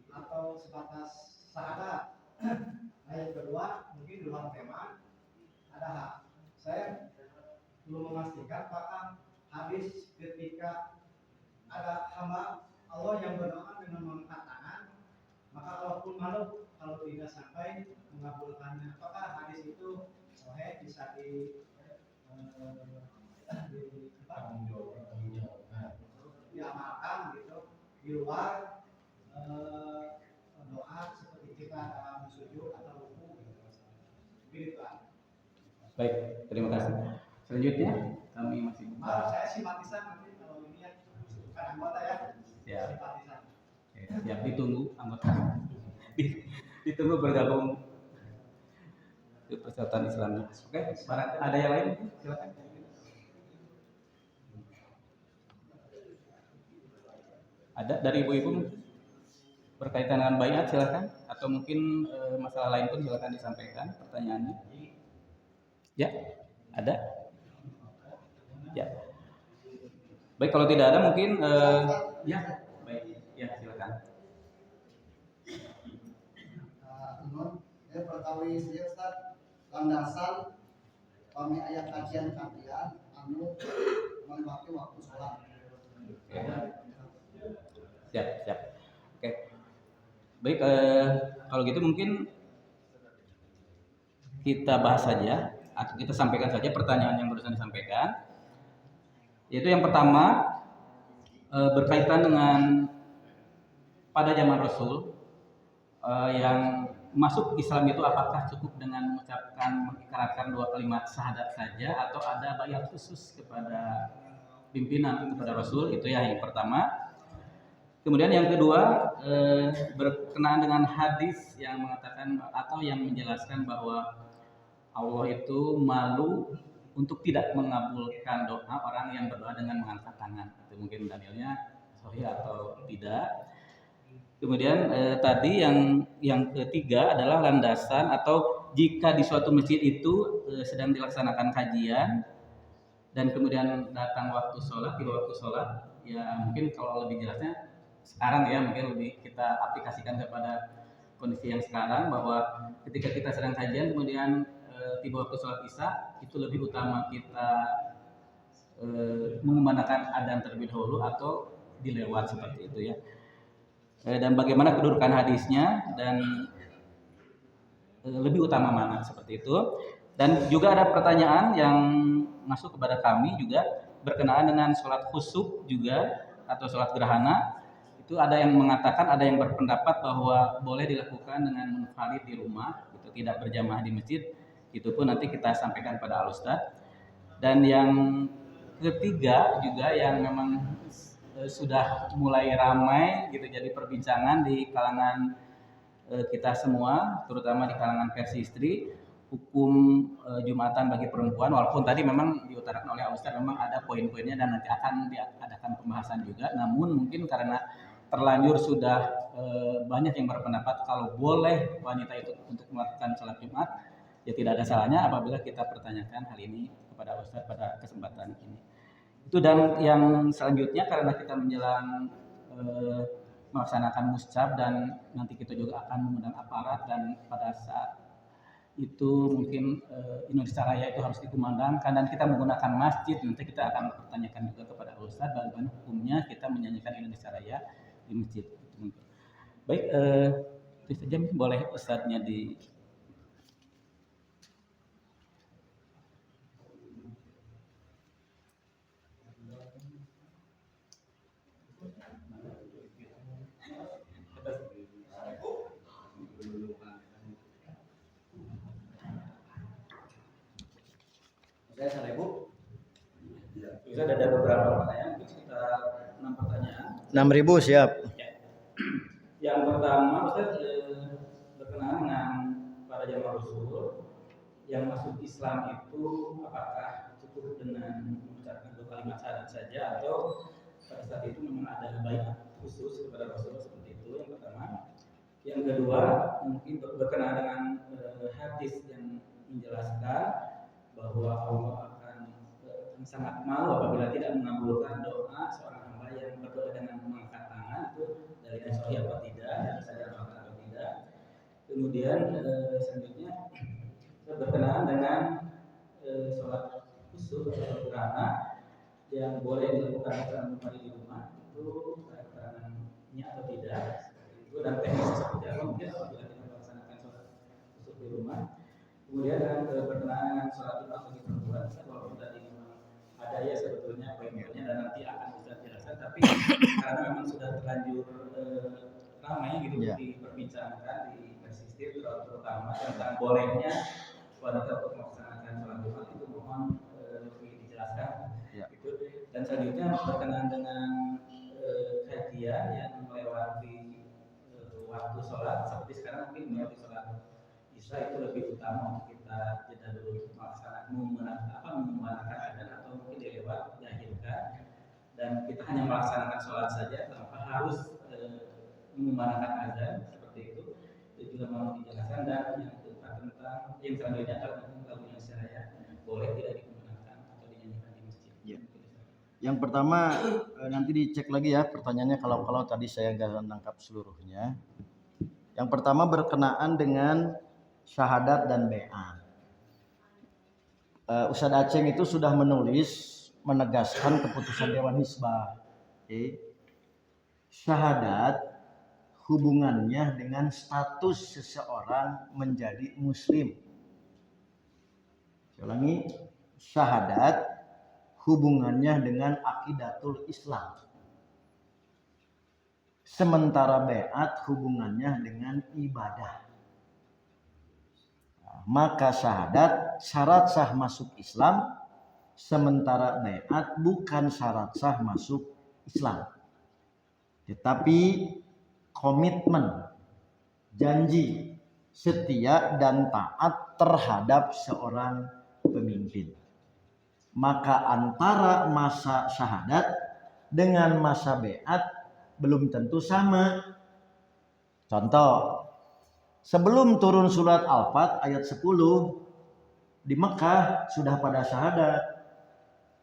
atau sebatas syahadat? Nah, yang kedua mungkin di luar tema ada hak. Saya belum memastikan apakah hadis ketika ada hamba Allah yang berdoa dengan mengangkat tangan, maka Allah pun malu kalau tidak sampai mengabulkannya. Apakah hadis itu sahih, bisa diamalkan gitu di luar doa seperti kita dalam sujud atau ruku gitu. Begitu. Baik, terima kasih. Selanjutnya kami masih saya simpatisan nanti kalau ini ya bukan anggota ya. Ya. Simpatisan. Siap, ditunggu anggota. Ditunggu bergabung di Persatuan Islamnya. Oke, ada yang lain? Silakan. Ada dari ibu-ibu berkaitan dengan baiat, silakan, atau mungkin masalah lain pun silakan disampaikan pertanyaannya. Ya, ada. Ya. Baik, kalau tidak ada mungkin ya, baik. Ya, silakan. Saya pertawi saya Ustaz landasan kami ayat kajian kalian anu membagi waktu sholat. Siap. Oke. Baik, kalau gitu mungkin kita bahas saja atau kita sampaikan saja pertanyaan yang barusan disampaikan. Yaitu yang pertama berkaitan dengan pada zaman Rasul yang masuk Islam itu apakah cukup dengan mengucapkan mengikrarkan 2 kalimat syahadat saja atau ada baiat khusus kepada pimpinan, kepada Rasul? Itu ya yang pertama. Kemudian yang kedua berkenaan dengan hadis yang mengatakan atau yang menjelaskan bahwa Allah itu malu untuk tidak mengabulkan doa orang yang berdoa dengan mengangkat tangan. Itu mungkin dalilnya sahih atau tidak. Kemudian tadi yang ketiga adalah landasan atau jika di suatu masjid itu sedang dilaksanakan kajian dan kemudian datang waktu sholat, tiba waktu sholat, ya mungkin kalau lebih jelasnya sekarang ya mungkin lebih kita aplikasikan kepada kondisi yang sekarang, bahwa ketika kita sedang kajian kemudian tiba waktu sholat isya, itu lebih utama kita mengumandangkan adzan terlebih dahulu atau dilewat seperti itu ya. Dan bagaimana kedudukan hadisnya dan lebih utama mana seperti itu. Dan juga ada pertanyaan yang masuk kepada kami juga berkenaan dengan sholat khusuf juga atau sholat gerhana. Itu ada yang mengatakan, ada yang berpendapat bahwa boleh dilakukan dengan munfarid di rumah, gitu, tidak berjamaah di masjid. Itu pun nanti kita sampaikan pada Al-Ustadz. Dan yang ketiga juga yang memang sudah mulai ramai gitu jadi perbincangan di kalangan kita semua, terutama di kalangan versi istri, hukum Jumatan bagi perempuan. Walaupun tadi memang diutarakan oleh Ustadz memang ada poin-poinnya dan nanti akan diadakan pembahasan juga. Namun mungkin karena terlanjur sudah banyak yang berpendapat kalau boleh wanita itu untuk melakukan sholat Jumat, ya tidak ada salahnya apabila kita pertanyakan hal ini kepada Ustadz pada kesempatan ini. Itu. Dan yang selanjutnya karena kita menjelang melaksanakan muscab dan nanti kita juga akan mengundang aparat, dan pada saat itu mungkin Indonesia Raya itu harus dikumandangkan dan kita menggunakan masjid, nanti kita akan pertanyakan juga kepada Ustadz bagaimana hukumnya kita menyanyikan Indonesia Raya di masjid. Baik, itu saja, boleh Ustadznya di Saya 1.000. Bisa ada beberapa pertanyaan, mungkin sekitar 6 pertanyaan. 6.000 siap. Ya. Yang pertama, Ustaz, berkenaan dengan para jamaah Rasul yang masuk Islam itu apakah cukup dengan mengucapkan 2 kalimat syahadat saja atau pada saat itu memang ada baiat khusus kepada Rasul seperti itu? Yang pertama. Yang kedua, mungkin berkenaan dengan hadis yang menjelaskan bahwa Allah akan sangat malu apabila tidak mengabulkan doa seorang hamba yang berdoa dengan mengangkat tangan, itu dari yang sahih apa tidak, dan sadar atau tidak. Kemudian selanjutnya berkenaan dengan sholat khusus atau gerhana yang boleh dilakukan secara pribadi di rumah, itu keterangannya atau tidak, itu dan teknis seperti apa mungkin apabila kita melaksanakan sholat khusus di rumah. Kemudian berkenaan dengan sholat Jumat bagi perempuan, walaupun tadi memang ada ya sebetulnya poin-poinnya dan nanti akan bisa jelaskan, tapi karena memang sudah terlanjur ramai gitu diperbincangkan di persistir, terutama tentang bolehnya wanita untuk melaksanakan sholat Jumat, itu mohon lebih dijelaskan. Ya. Gitu. Dan selanjutnya berkenaan dengan kajian yang melewati waktu sholat, seperti sekarang mungkin melewati sholat Isya itu lebih utama untuk kita jeda dulu mengumandangkan adzan atau mungkin dilewat diakhirkan dan kita hanya melaksanakan sholat saja tanpa harus mengumandangkan adzan seperti itu juga mau dijelaskan. Dan yang keempat tentang yang selanjutnya tentang lagunya Indonesia boleh tidak dikumandangkan atau dinyanyikan di masjid. Ya. Yang pertama nanti dicek lagi ya pertanyaannya kalau tadi saya nggak nangkap seluruhnya. Yang pertama berkenaan dengan syahadat dan baiat. Ustadz Aceng itu sudah menegaskan keputusan Dewan Hizbah. Syahadat hubungannya dengan status seseorang menjadi muslim. Saya ulangi, syahadat hubungannya dengan akidatul Islam. Sementara baiat hubungannya dengan ibadah. Maka syahadat syarat sah masuk Islam, sementara baiat bukan syarat sah masuk Islam. Tetapi komitmen, janji, setia dan taat terhadap seorang pemimpin. Maka antara masa syahadat dengan masa baiat belum tentu sama. Contoh, sebelum turun surat Al-Fat ayat 10 di Mekah sudah pada syahadat,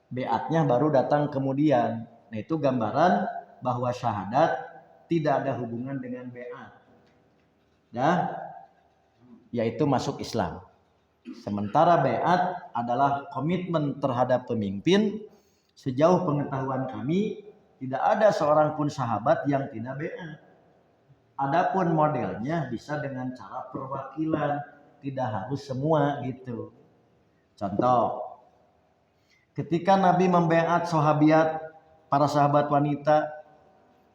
baiatnya baru datang kemudian. Nah itu gambaran bahwa syahadat tidak ada hubungan dengan baiat. dah, yaitu masuk Islam. Sementara baiat adalah komitmen terhadap pemimpin. Sejauh pengetahuan kami, tidak ada seorang pun sahabat yang tidak baiat. Adapun modelnya bisa dengan cara perwakilan, tidak harus semua gitu. Contoh, ketika Nabi membaiat sahabiat, para sahabat wanita,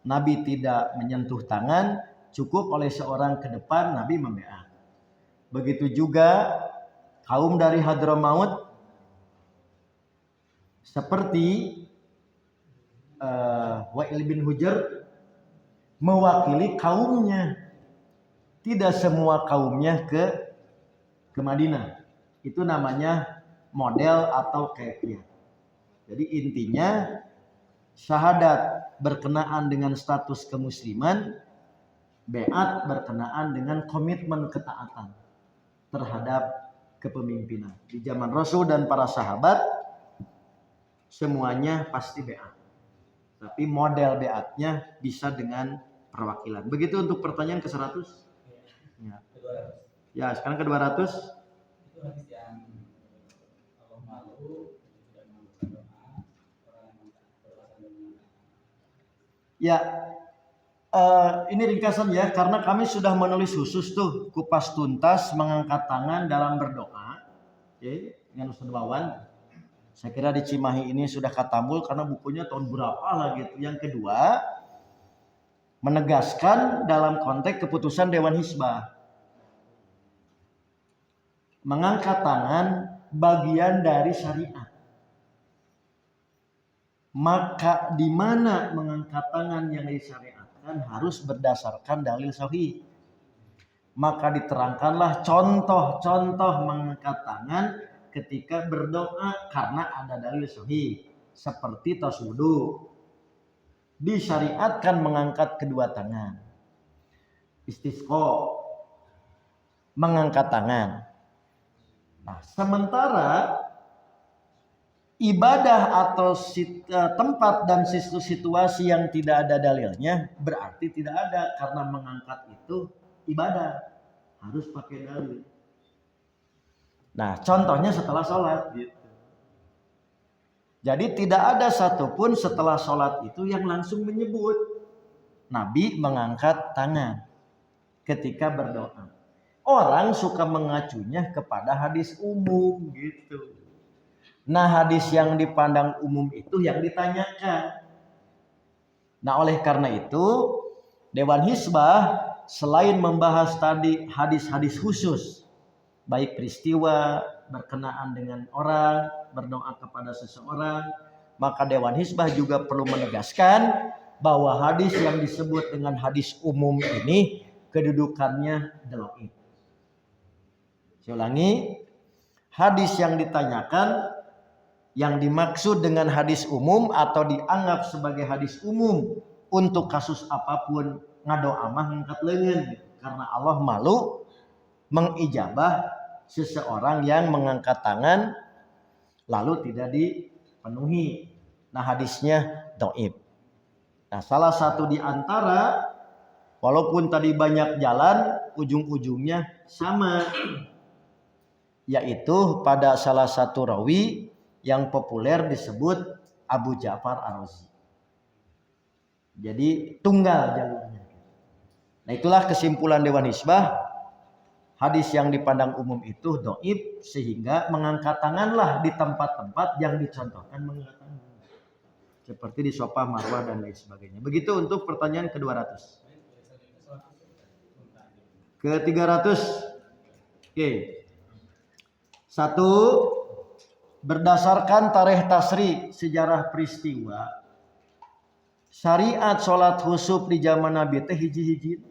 Nabi tidak menyentuh tangan, cukup oleh seorang ke depan Nabi membaiat. Begitu juga kaum dari Hadramaut seperti Wa'il bin Hujr mewakili kaumnya. Tidak semua kaumnya ke Madinah. Itu namanya model atau kaifiah. Jadi intinya syahadat berkenaan dengan status kemusliman, baiat berkenaan dengan komitmen ketaatan terhadap kepemimpinan. Di zaman Rasul dan para sahabat semuanya pasti baiat. Tapi model baiatnya bisa dengan perwakilan. Begitu untuk pertanyaan ke-100. Ya, sekarang ke-200. Itu hadis yang Allah malu tidak melakukan doa orang yang berpasangan dengan. Ya, ini ringkasan ya, karena kami sudah menulis khusus tuh kupas tuntas mengangkat tangan dalam berdoa. Oke, dengan Ustaz Wawan. Saya kira di Cimahi ini sudah katambul karena bukunya tahun berapa lah gitu. Yang kedua, menegaskan dalam konteks keputusan Dewan Hizbah. Mengangkat tangan bagian dari syariat. Maka di mana mengangkat tangan yang disyariatkan harus berdasarkan dalil sahih. Maka diterangkanlah contoh-contoh mengangkat tangan ketika berdoa karena ada dalil sahih. Seperti tas wudu. Disyariatkan mengangkat kedua tangan. Istisqa, mengangkat tangan. Nah, sementara ibadah atau tempat dan situasi yang tidak ada dalilnya berarti tidak ada, karena mengangkat itu ibadah harus pakai dalil. Nah, contohnya setelah sholat gitu. Jadi tidak ada satupun setelah sholat itu yang langsung menyebut Nabi mengangkat tangan ketika berdoa. Orang suka mengacunya kepada hadis umum gitu. Nah, hadis yang dipandang umum itu yang ditanyakan. Nah, oleh karena itu Dewan Hizbah selain membahas tadi hadis-hadis khusus, baik peristiwa berkenaan dengan orang, berdoa kepada seseorang, maka Dewan Hizbah juga perlu menegaskan bahwa hadis yang disebut dengan hadis umum ini kedudukannya dhaif. Saya ulangi, hadis yang ditanyakan, yang dimaksud dengan hadis umum atau dianggap sebagai hadis umum untuk kasus apapun, ngadoa mah ngangkat leungeun karena Allah malu mengijabah seseorang yang mengangkat tangan lalu tidak dipenuhi. Nah, hadisnya dhaif. Nah, salah satu di antara, walaupun tadi banyak jalan, ujung-ujungnya sama, yaitu pada salah satu rawi yang populer disebut Abu Ja'far Ar-Razi. Jadi tunggal jalurnya. Nah, itulah kesimpulan Dewan Hizbah. Hadis yang dipandang umum itu dhaif, sehingga mengangkat tanganlah di tempat-tempat yang dicontohkan mengangkat tangan. Seperti di Safa, Marwah dan lain sebagainya. Begitu untuk pertanyaan ke-200. Ke-300. Oke. 1. Berdasarkan tarikh tasri, sejarah peristiwa, syariat sholat khusuf di zaman Nabi teh hiji-hiji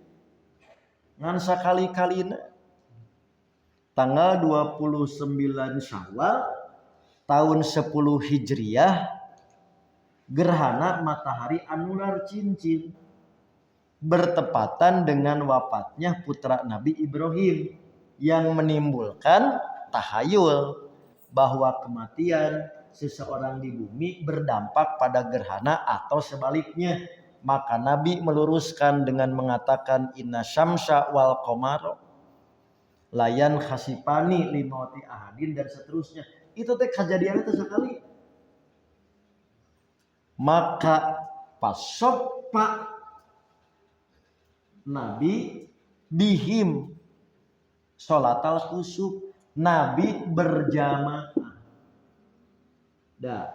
ngan sakali-kalina tanggal 29 Syawal tahun 10 Hijriah, gerhana matahari anular cincin, bertepatan dengan wafatnya putra Nabi Ibrahim yang menimbulkan tahayul bahwa kematian seseorang di bumi berdampak pada gerhana atau sebaliknya Maka Nabi meluruskan dengan mengatakan inna syamsa wal qamara layan khasipani limauti ahadin dan seterusnya. Itu teh kejadian itu sekali. Maka pasoppa Nabi bihim sholatal khusuf. Nabi berjamaah. Dah.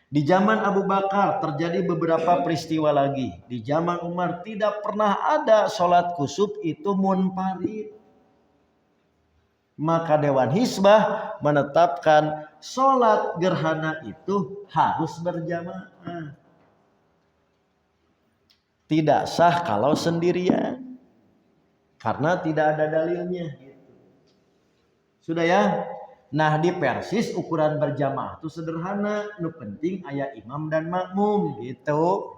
Di zaman Abu Bakar terjadi beberapa peristiwa lagi. Di zaman Umar tidak pernah ada sholat kusuf itu munfarid. Maka Dewan Hizbah menetapkan sholat gerhana itu harus berjamaah. Tidak sah kalau sendirian. Karena tidak ada dalilnya. Sudah ya? Nah di Persis ukuran berjamaah itu sederhana, nu penting aya imam dan makmum gitu.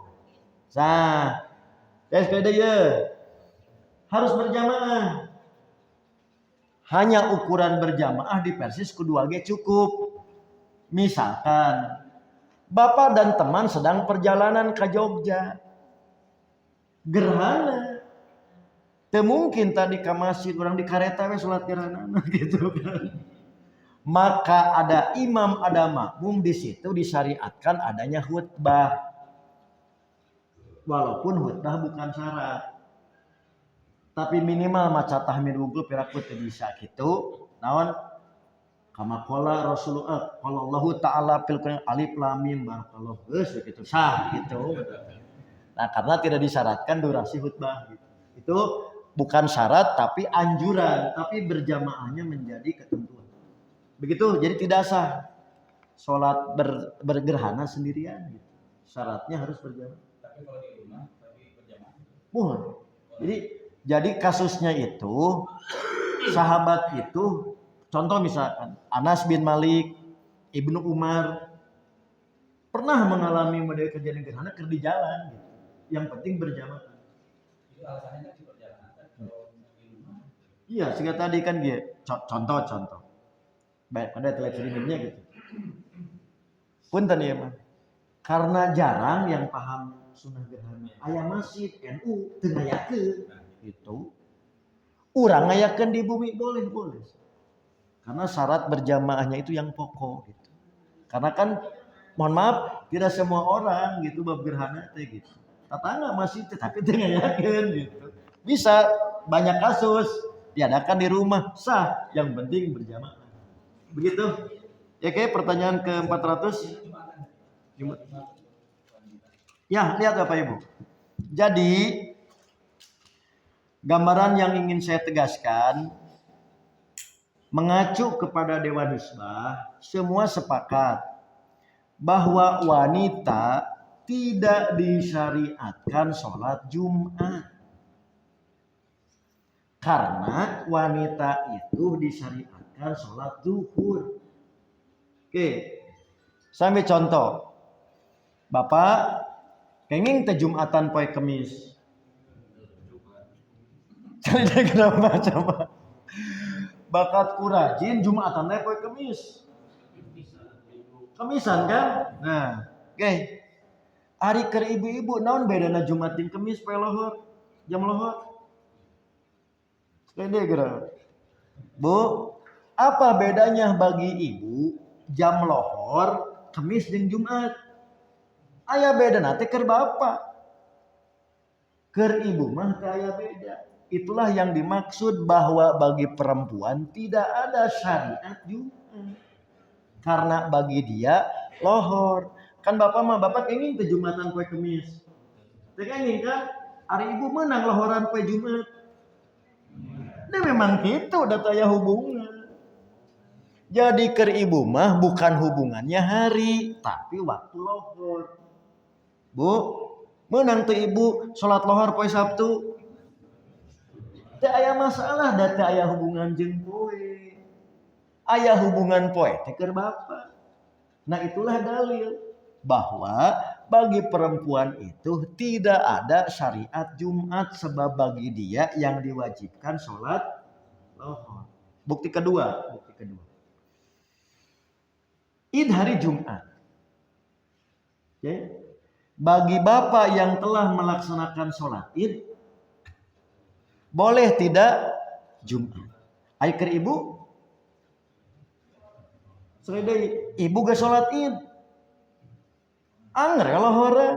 Nah, ya harus berjamaah. Hanya ukuran berjamaah di Persis kedua ge cukup. Misalkan bapak dan teman sedang perjalanan ke Jogja, gerhana. Teu mungkin tadi ke masjid orang di kareta we salat gerhana gitu kan. Maka ada imam, ada makmum, di situ disyariatkan adanya khutbah. Walaupun khutbah bukan syarat. Tapi minimal maca tahmid wudhu piraku teu bisa gitu. Naon? Kama qala Rasulullah qallallahu taala fil Qur'an alif lam mim barakallahu geus gitu sah gitu. Nah, karena tidak disyaratkan durasi khutbah gitu. Itu bukan syarat tapi anjuran, tapi berjamaahnya menjadi ketentuan. Begitu, jadi tidak sah sholat bergerhana sendirian. Gitu. Syaratnya harus berjamaah. Tapi kalau di rumah, tapi berjamaah. Boleh. Jadi kasusnya itu sahabat itu, contoh misalkan Anas bin Malik, Ibnu Umar pernah mengalami model kejadian gerhana di jalan. Gitu. Yang penting berjamaah. Itu alasannya kan di perjalanan. Kalau di rumah. Iya, sehingga tadi kan dia contoh. Baik, pada televidennya gitu. Punten ya mah. Karena jarang yang paham sunnah gerhana. Aya masjid NU teu ngayakeun gitu. Urang ngayakeun di bumi boleh. Karena syarat berjamaahnya itu yang pokok gitu. Karena kan mohon maaf tidak semua orang gitu bab gerhana teh gitu. Tatangga masjid tapi teu ngayakeun gitu. Bisa banyak kasus diadakan di rumah sah, yang penting berjamaah. Begitu. Ya kayak pertanyaan ke-400. Ya, lihat Bapak Ibu. Jadi gambaran yang ingin saya tegaskan mengacu kepada Dewan Hizbah, semua sepakat bahwa wanita tidak disyariatkan sholat Jumat. Karena wanita itu disyariatkan sholat zuhur. Oke, sambil contoh. Bapak kenging teh Jumatan poe Kemis. Jadi kenapa coba? Bakat kurajin Jumatan poe Kemis. Kemisan kan? Nah, oke. Ari keur ibu-ibu naon bedana Jumat jeung Kemis poe lohor? Jam lohor? Pede geura. Bu, apa bedanya bagi ibu jam lohor Kemis jeung Jumat? Aya bedana teh keur bapak. Keur ibu mah teh aya beda. Itulah yang dimaksud bahwa bagi perempuan tidak ada syariat Jumat. Karena bagi dia lohor. Kan bapak mah bapak ingin ke Jumatan poe Kemis. Teh ingin kan ari ibu menang lohoran poe Jumat. Ini memang gitu data ya hubungan. Jadi keur ibu mah bukan hubungannya hari, tapi waktu lohor. Bu, menang tuh ibu sholat lohor poe Sabtu. Teu aya masalah, da teu aya hubungan jeung poe. Aya hubungan poe teh keur bapak. Nah itulah dalil bahwa bagi perempuan itu tidak ada syariat Jumat sebab bagi dia yang diwajibkan sholat lohor. Bukti kedua. Id hari Jumat. Okay. bagi bapak yang telah melaksanakan sholat id, boleh tidak Jumat? Ai keur ibu? Sereda ibu gak sholat id. Angger lohore.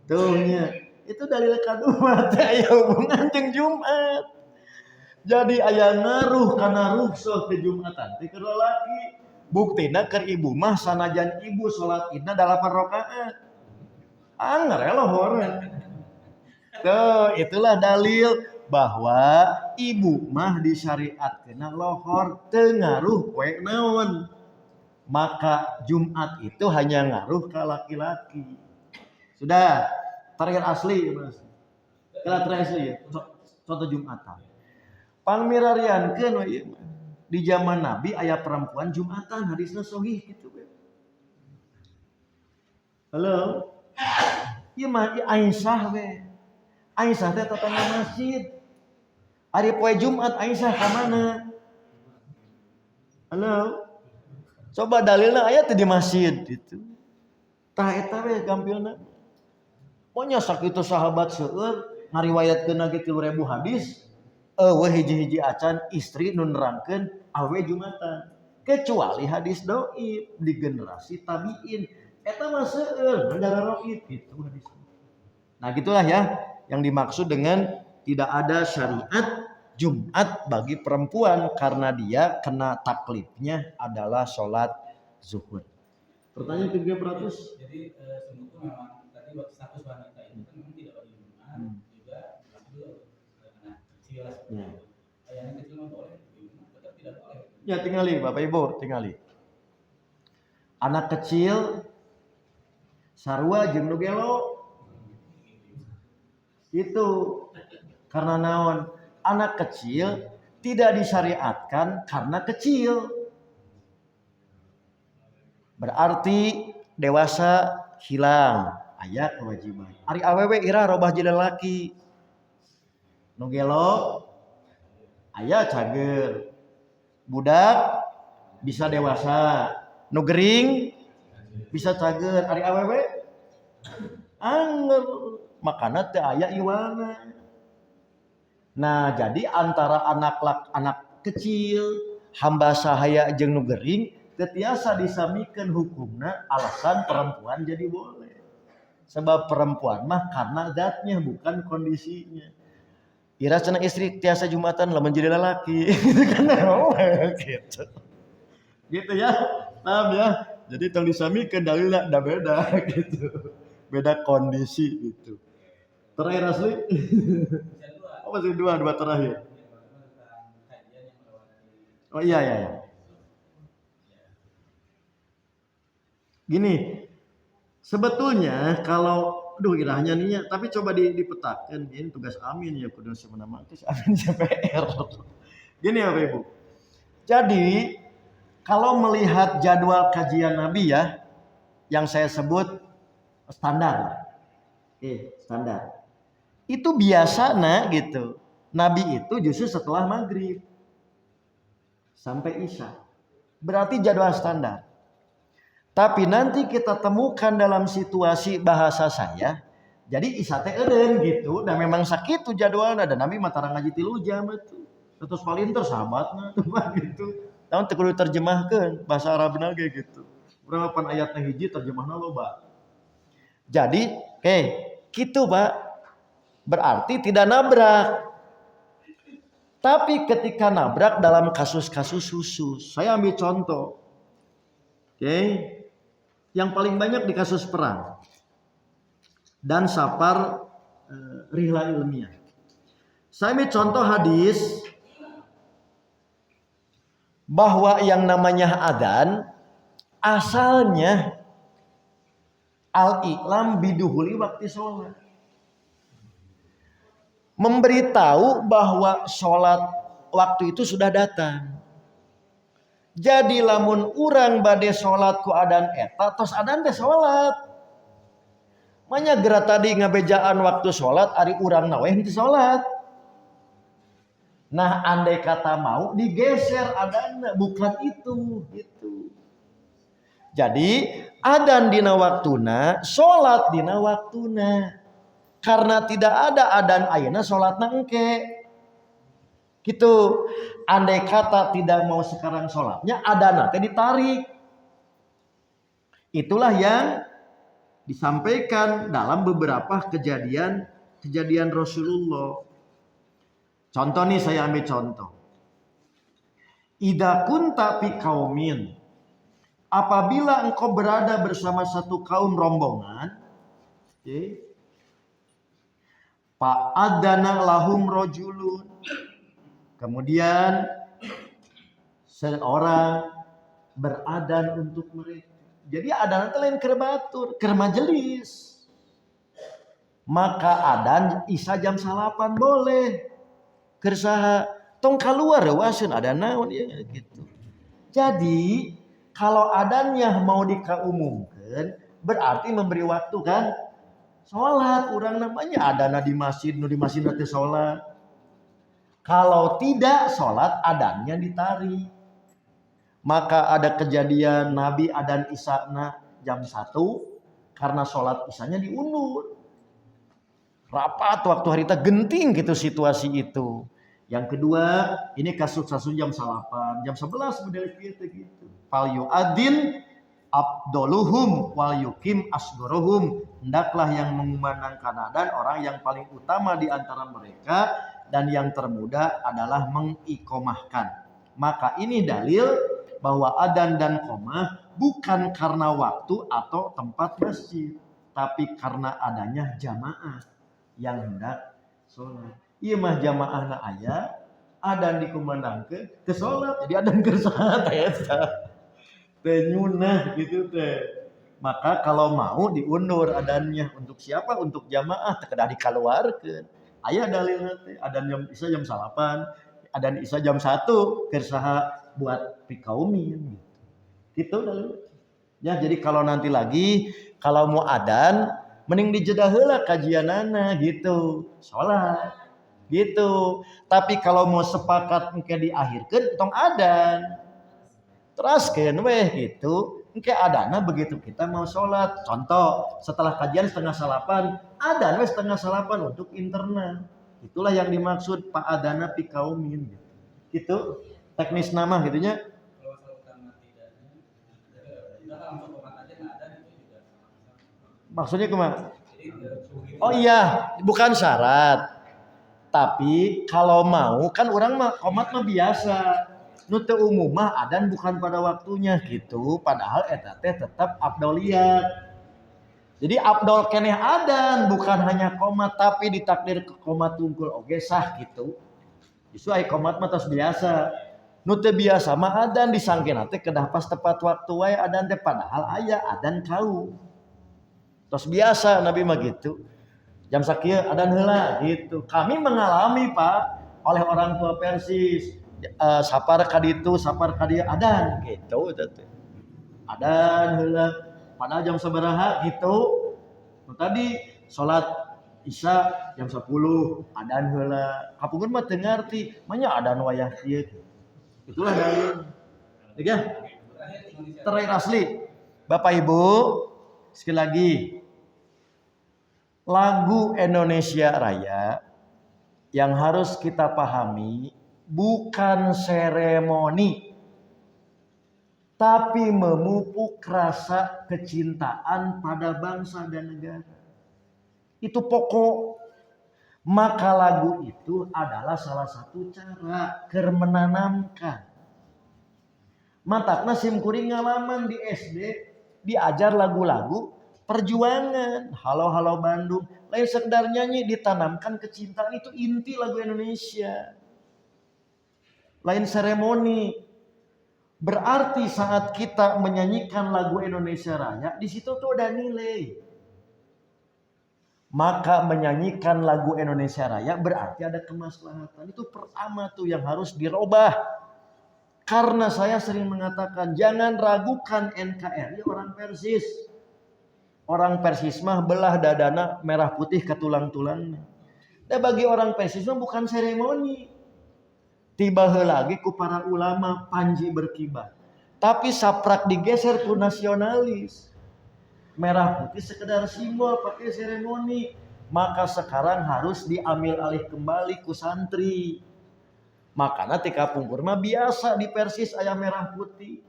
Tuh nya, itu dalil kadua teh aya hubungan jeung Jumat. Jadi aya ngaruh kana rukhsah ke Jumatan teh keur lalaki. Buktina keur ibu mah sanajan ibu sholat idna 8 rakaat. Angger lohore. Tuh, itulah dalil bahwa ibu mah disyariatkeun lohor teu ngaruh poe naon. Maka Jumat itu hanya ngaruh ke laki-laki. Sudah, terakhir asli Mas. Kala terakhir asli ya. Contoh Jumatan. Pangmirariankeun we ieu. Di zaman Nabi aya perempuan Jumatan, hadisna sahih gitu we. Halo. Ieu mah Aisyah we. Aisyah teh tetangga masjid. Ari poe Jumat Aisyah ka mana? Halo. Coba dalilna aya teh di masjid gitu. Tah eta we gampilna. Pokoknya sakitu sahabat seueur ngariwayatkeun ge 3000 hadis. Eueuh hiji-hiji acan istri nu nerangkeun awe Jumatan. Kecuali hadis dhaif di generasi tabiin. Eta mah seueur negara roid gitu hadisnya. Nah, gitulah ya yang dimaksud dengan tidak ada syariat Jumat bagi perempuan karena dia kena taklifnya adalah sholat zuhur. Pertanyaan ke-300. Jadi sungguh memang tadi status wanita itu kan memang tidak wajib Jumat, juga itu anak kecil lah seperti itu. Ayahnya kecil mah boleh, tetap tidak boleh. Ya tingali Bapak Ibu, tingali. Anak kecil sarua jeung nu gelo. Itu karena naon? Anak kecil tidak disyariatkan karena kecil. Berarti dewasa hilang aya kewajiban. Ari awewe ira robah jadi laki. Nu gelo aya cager. Budak bisa dewasa. Nu gering bisa cager. Ari awewe anger makana teu aya iwana. Nah, jadi antara anak kecil hamba sahaya jeung nu gering teu tiasa disamikeun hukumna alasan perempuan jadi boleh. Sebab perempuan mah karena zatnya bukan kondisinya. Ira cenah istri tiasa Jumatan lamun jadi lelaki gitu kan gitu. Gitu ya. Paham ya? Jadi tong disamikeun dalilna da beda gitu. Beda kondisi gitu. Terakhir asli. Oh masih dua terakhir. Oh iya. Gini, sebetulnya kalau irahnya nih, tapi coba dipetakan, ini tugas Amin ya kudu sebenarnya terus Amin CPR. Gini ya Bapak Ibu. Jadi kalau melihat jadwal kajian Nabi ya, yang saya sebut standar, standar. Itu biasanya gitu. Nabi itu justru setelah maghrib sampai isya. Berarti jadwal standar. Tapi nanti kita temukan dalam situasi bahasa saya, jadi isya teh eureun gitu. Dan memang sakitu jadwalna. Dan Nabi matara ngaji 3 jam itu. Terus palinter sahabatna gitu. Tahun teu kudu terjemahkeun bahasa Arabna ge gitu. Berapa pan ayatna hiji terjemahna loba. Jadi, gitu Pak. Berarti tidak nabrak. Tapi ketika nabrak dalam kasus-kasus khusus. Saya ambil contoh. Yang paling banyak di kasus perang. Dan sapar rihla ilmiah. Saya ambil contoh hadis. Bahwa yang namanya adzan. Asalnya. Al-i'lam biduhuli waktu sholat. Memberitahu bahwa sholat waktu itu sudah datang. Jadi lamun urang bade sholat ku adan eta tos adan teh sholat. Manya geura tadi ngabejaan waktu sholat ari urang na we henteu sholat. Nah andai kata mau digeser adanna bukan itu gitu. Jadi adzan dina waktuna, salat dina waktuna. Karena tidak ada adzan ayeuna salatna engke. Gitu. Andai kata tidak mau sekarang salatnya, adzanna teh ditarik. Itulah yang disampaikan dalam beberapa kejadian Rasulullah. Contoh nih, saya ambil contoh. Idza kunta fi qaumin, apabila engkau berada bersama satu kaum rombongan, fa'adzana lahum rajulun, kemudian seorang beradzan untuk mereka. Jadi adzan itu lain keur batur, keur majelis. Maka adzan isa jam 8 boleh. Keur saha? Tong kaluar waseun ada naon ya gitu. Jadi kalau adzannya mau dikaumumkeun berarti memberi waktu kan salat. Urang namanya adzanna di masjid, nu di masjid teh salat. Kalau tidak salat adzannya ditarik. Maka ada kejadian Nabi adzan isana jam 1 karena sholat isanya diundur. Rapat waktu harita genting gitu situasi itu. Yang kedua, ini kasus jam 8, jam 11 model gitu. Fal yu'adzin abdoluhum wal yukim asgorohum. Hendaklah yang mengumandangkan adzan orang yang paling utama di antara mereka dan yang termuda adalah mengikomahkan. Maka ini dalil bahwa adzan dan qomah bukan karena waktu atau tempat masjid, tapi karena adanya jamaah yang hendak sholat. Iya mah jamaahna aya, adzan dikumandangkeun ke sholat, jadi adzan keur salat eta. Teu nyunah gitu teh. Maka kalau mau diundur adzannya untuk siapa? Untuk jamaah, teu kedah dikaluarkeun. Aya dalilna teh, adzan jam isya jam 8, adzan isya jam 1 keur saha buat pikaumin gitu dalil. Ya, jadi kalau nanti lagi kalau mau adzan mending dijeda heula kajianana gitu, salat gitu. Tapi kalau mau sepakat engke diakhirkeun tong adzan teraskeun weh gitu. Engke adzanna begitu kita mau salat. Contoh, setelah kajian 7:30, adzan weh 7:30 untuk internal. Itulah yang dimaksud pak adzana pikaumin gitu. Teknis nama gitunya. Maksudnya kemana? Oh iya, bukan syarat. Tapi kalau mau kan orang mah qomat mah biasa. Nu teu umum mah adzan bukan pada waktunya gitu. Padahal eta teh tetap afdoliyat. Jadi afdol keneh adzan bukan hanya qomat tapi ditakdir ke qomat tungkul oge sah gitu. Justru ai qomat mah tos biasa. Nu teu biasa mah adzan disangkeun teh kedah pas tepat waktu wae adzan teh padahal aya adzan kau. Tos biasa Nabi mah gitu. Jam sakieu adzan heula gitu. Kami mengalami Pak oleh orang tua Persis sapar ka ditu, sapar ka dieu adzan gitu teh. Adzan heula padahal jam sabaraha gitu. Tadi salat Isya jam 10 adzan heula. Kapungeun mah teu ngarti, manya adzan wayah kieu. Itulah dalil. Ya. Terakhir asli. Bapak Ibu, sekali lagi. Lagu Indonesia Raya yang harus kita pahami bukan seremoni, tapi memupuk rasa kecintaan pada bangsa dan negara. Itu pokok. Maka lagu itu adalah salah satu cara keur menanamkan. Matakna simkuring ngalaman di SD diajar lagu-lagu perjuangan, halo-halo Bandung. Lain sekedar nyanyi, ditanamkan kecintaan, itu inti lagu Indonesia. Lain seremoni. Berarti saat kita menyanyikan lagu Indonesia Raya, di situ tuh ada nilai. Maka menyanyikan lagu Indonesia Raya berarti ada kemaslahatan. Itu pertama tuh yang harus dirubah. Karena saya sering mengatakan jangan ragukan NKRI orang Persis. Orang Persis mah belah dadana merah putih ke tulang-tulangnya. Dan bagi orang Persis mah bukan seremoni. Tiba lagi ku para ulama panji berkibar. Tapi saprak digeser ku nasionalis. Merah putih sekedar simbol pakai seremoni. Maka sekarang harus diambil alih kembali ku santri. Makanya tika pungkur mah biasa di Persis aya merah putih.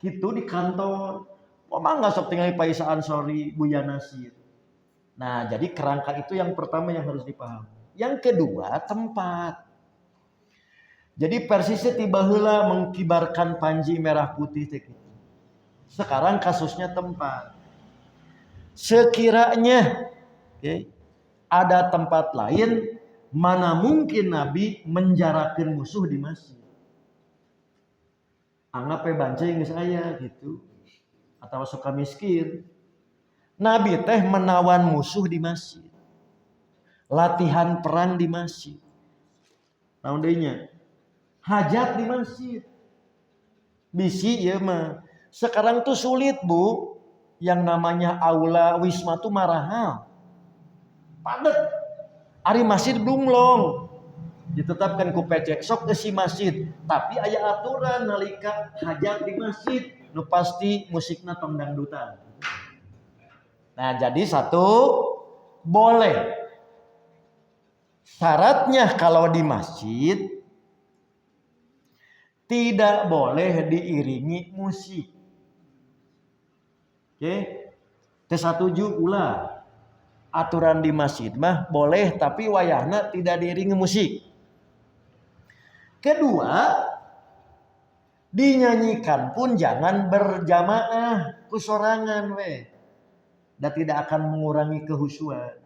Gitu di kantor. Mama nggak sok tinggal paisaan sorry Buya Nasir. Nah jadi kerangka itu yang pertama yang harus dipahami. Yang kedua tempat. Jadi Persisnya tiba heula mengkibarkan panji merah putih. Sekarang kasusnya tempat. Sekiranya ada tempat lain, mana mungkin Nabi menjarakan musuh di masjid. Anggap bancing saya gitu. Atau suka miskin. Nabi teh menawan musuh di masjid. Latihan perang di masjid. Naon deui nya? Hajat di masjid. Bisi ya mah. Sekarang tuh sulit Bu. Yang namanya aula wisma tuh marahal. Padet. Ari masjid blunglong. Ditetapkan ku pecek sok ke si masjid. Tapi aya aturan nalika hajat di masjid. Nu pasti musikna tong dangdutan. Nah jadi satu boleh. Syaratnya kalau di masjid tidak boleh diiringi musik. Oke, T17 ulah. Aturan di masjid mah boleh tapi wayahna tidak diiringi musik. Kedua, dinyanyikan pun jangan berjamaah kusorangan we. Dan tidak akan mengurangi kehusuan.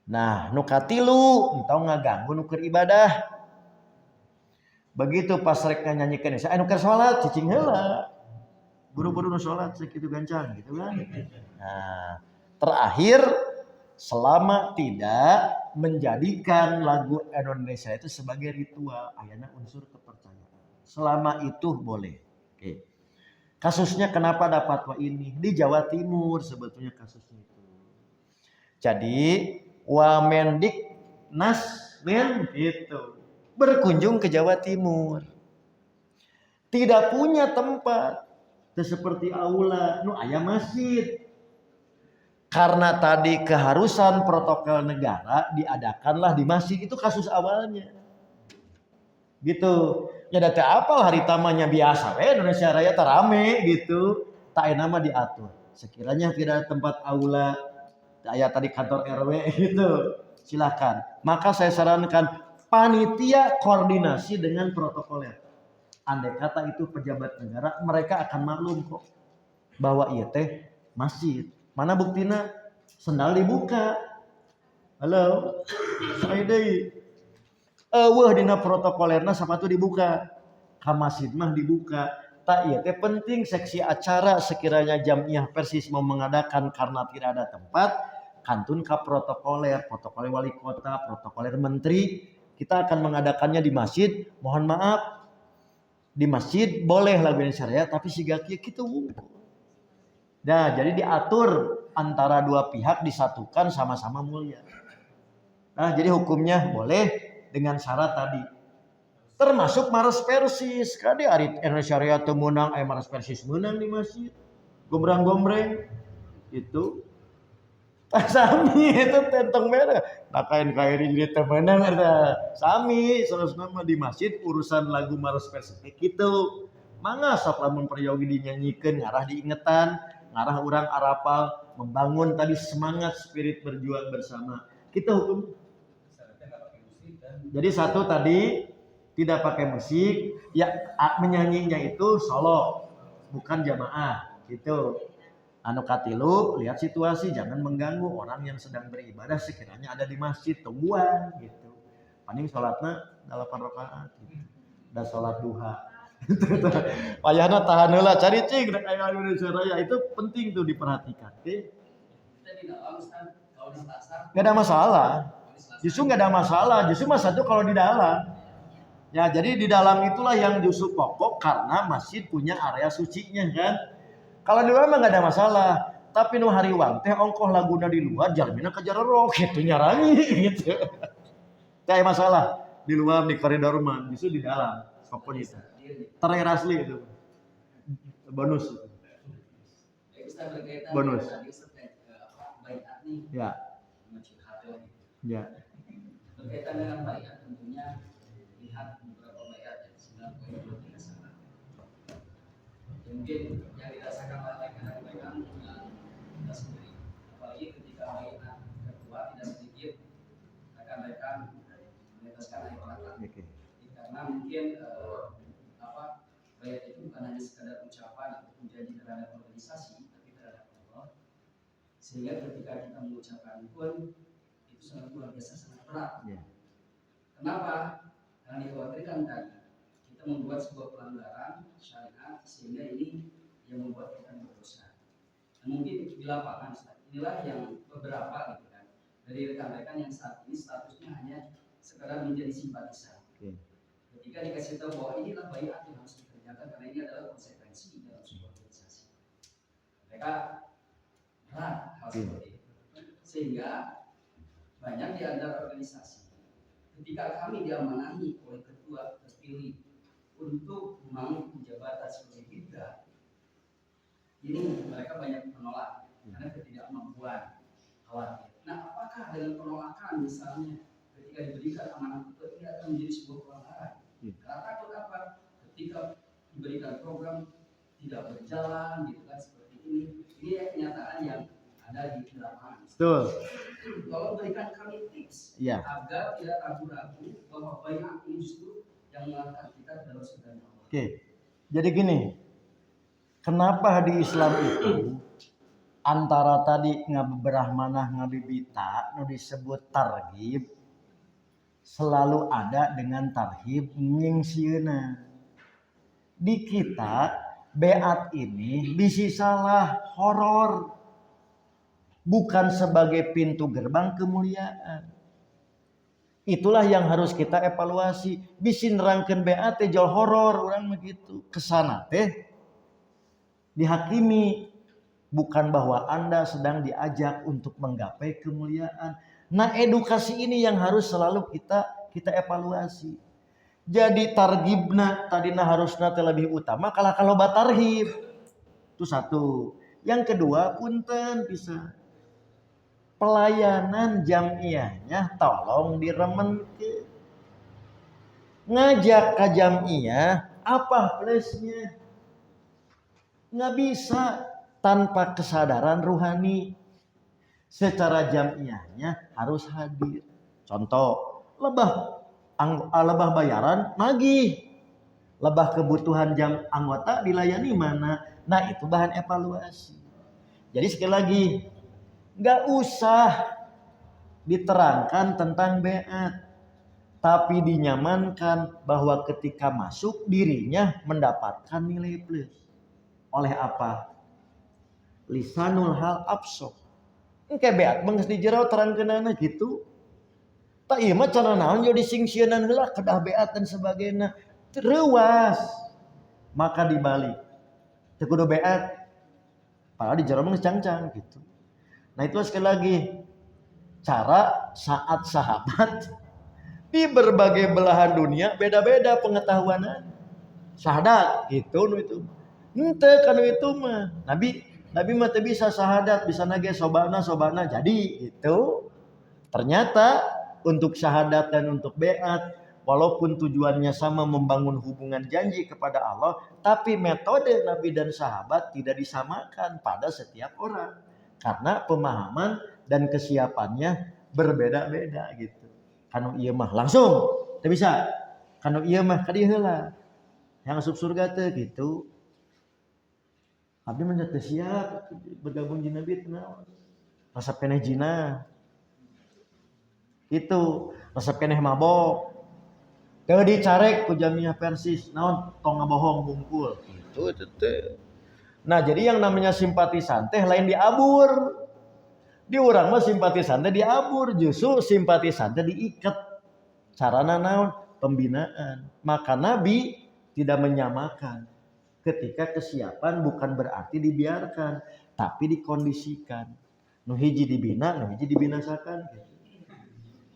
Nah, nu katilu entau ngaganggu nu keur ibadah. Begitu pas rek nyanyikan anu keur salat cicing heula. Buru-buru nu salat sakitu gancang gitu kan. Nah, terakhir selama tidak menjadikan lagu Indonesia itu sebagai ritual, ayana unsur kepercayaan. Selama itu boleh. Oke. Kasusnya kenapa dapat ini? Di Jawa Timur sebetulnya kasusnya itu. Jadi Wamendiknas itu berkunjung ke Jawa Timur. Tidak punya tempat. Seperti aula, nu aya masjid. Karena tadi keharusan protokol negara diadakanlah di masjid, itu kasus awalnya. Gitu. Ya data apa hari tamanya biasa Indonesia Raya terame gitu. Tak nama diatur. Sekiranya tidak tempat aula, aya tadi kantor RW gitu. Silakan. Maka saya sarankan panitia koordinasi dengan protokoler. Andai kata itu pejabat negara, mereka akan maklum kok bahwa iya teh masjid. Mana buktinya? Sendal dibuka. Halo, saya deui. Wah dina protokolerna sepatu dibuka. Ka masjid mah dibuka. Tak iya teh penting seksi acara sekiranya Jamiah Persis mau mengadakan karena tidak ada tempat, kantun ka protokoler wali kota, protokoler menteri, kita akan mengadakannya di masjid. Mohon maaf, di masjid boleh lagu syariat tapi siga kieu kitu. Nah, jadi diatur antara dua pihak disatukan sama-sama mulia. Nah, jadi hukumnya boleh dengan syarat tadi. Termasuk Maros Persis. Kadi ari Indonesia Raya teu meunang, aya Maros Persis meunang di masjid. Gombrang-gombreng itu. Sami itu tentang merah. Nakain kairi jadi temenan ada. Sami sanesna mah di masjid urusan lagu Maros Persis kitu. Mangga sok lamun peryogi dinyanyikeun ngarah diingetan, ngarah urang arapal membangun tadi semangat spirit berjuang bersama. Kita hukum. Jadi satu tadi tidak pakai musik, ya menyanyinya itu solo, bukan jamaah, gitu. Anu katilu, lihat situasi, jangan mengganggu orang yang sedang beribadah sekiranya ada di masjid, tungguan, gitu. Paling sholatnya 8 rakaat, gitu. Dan sholat duha. Payahna tahan heula, cari cing, rek aya Indonesia Raya itu penting tuh diperhatikan. Okay? Gak ada masalah. Justru nggak ada masalah, justru masalah itu kalau di dalam. Ya, jadi di dalam itulah yang justru pokok karena masjid punya area sucinya kan. Kalau di luar mah nggak ada masalah. Tapi nu hariwang teh ongkoh laguna di luar, jalmina kejar roh gitu nyarangi gitu. Kayak masalah. di luar di koridor mah, justru di dalam pokoknya itu. Terakhir asli itu. Bonus. Ustaz berkaitan Bonus. tadi Ustaz baiat nih. Ya. Curhat lagi. Ya. Berkaitan dengan baiat tentunya lihat beberapa baiat yang 9 poin belum dirasakan. Mungkin yang dirasakan oleh rekan-rekan kita sendiri. Apalagi ketika baiat kedua tidak sedikit rekan-rekan meneteskan air mata. Karena mungkin baiat itu bukan hanya sekadar ucapan atau janji terhadap organisasi, tapi terhadap Allah. Sehingga ketika kita mengucapkan pun itu sangat luar biasa, sangat berat. Kenapa? Karena dikhawatirkan tadi kita membuat sebuah pelanggaran syariat sehingga ini yang membuat kita berdosa. Nah, mungkin di lapangan inilah yang beberapa gitu kan dari rekan-rekan yang saat ini statusnya hanya sekadar menjadi simpatisan. Ketika dikasih tahu bahwa inilah baiat yang harus dikerjakan karena ini adalah konsekuensi dalam sebuah organisasi, mereka berat hal seperti itu. Sehingga banyak di antara organisasi ketika kami diamanahi oleh ketua terpilih untuk membangun jabatan sebagai bid'ah, ini mereka banyak menolak karena ketidakmampuan, khawatir. Nah, apakah dengan penolakan misalnya ketika diberikan amanah ketua ini akan menjadi sebuah pelanggaran? Karena takut apa? Ketika diberikan program tidak berjalan gitu kan seperti ini kenyataan yang ada di lapangan. Betul. Tolong berikan kami tips agar tidak ragu-ragu bahwa baiat ini justru yang mengangkat kita dalam surga Allah. Oke. Jadi gini, kenapa di Islam itu antara tadi ngabrahmanah ngabibita nu disebut targhib selalu ada dengan tarhib nyingsieuna. Di kita beat ini bisi salah horor, bukan sebagai pintu gerbang kemuliaan. Itulah yang harus kita evaluasi. Bisi nerangkeun beat teh jol horor urang begitu. Kesana teh dihakimi, bukan bahwa Anda sedang diajak untuk menggapai kemuliaan. Nah, edukasi ini yang harus selalu kita evaluasi. Jadi targhibna tadina harusna teh lebih utama kalau batarhib. Itu satu. Yang kedua, punten bisa. Pelayanan jam'iyahnya tolong diremenkeun. Ngajak ke jam'iyah apa plusnya? Nggak bisa tanpa kesadaran ruhani. Secara jam'iyahnya harus hadir. Contoh, lebah bayaran nagih. Lebah kebutuhan jam anggota dilayani mana? Nah, itu bahan evaluasi. Jadi sekali lagi, nggak usah diterangkan tentang beat, tapi dinyamankan bahwa ketika masuk dirinya mendapatkan nilai plus. Oleh apa? Lisanul hal absor. Engke beat menggeus dijerau terangkeunana gitu. Tak ieu mah cara naon yo disingsieunan heula kedah beat dan sebagainya. Tereuas. Maka dibalik. Teu kudu beat. Padahal di jero mah cangcang gitu. Nah, itu sekali lagi cara saat sahabat di berbagai belahan dunia beda-beda pengetahuan. Syahadat gitu itu. Henteu kana itu mah. Nabi mah teu bisa syahadat, bisa nage sobana jadi itu. Ternyata untuk syahadat dan untuk beat walaupun tujuannya sama membangun hubungan janji kepada Allah, tapi metode Nabi dan sahabat tidak disamakan pada setiap orang karena pemahaman dan kesiapannya berbeda-beda gitu. Kanu ieu mah langsung teu bisa. Kanu ieu mah ka dieu heula. Yang asup surga teh gitu. Abdi mah teu siap bergabung jeung Nabi teh naon. Resep keneh jina. Itu resep keneh mabok. Teu dicarek ku jamiah Persis naon tong ngabohong bungkul. Itu teh. Nah, jadi yang namanya simpatisan teh lain diabur. Di urang mah simpatisan teh diabur, justru simpatisan teh diikat. Carana naon? Pembinaan. Maka Nabi tidak menyamakan. Ketika kesiapan bukan berarti dibiarkan, tapi dikondisikan. Nu hiji dibina, nu hiji dibinasakan.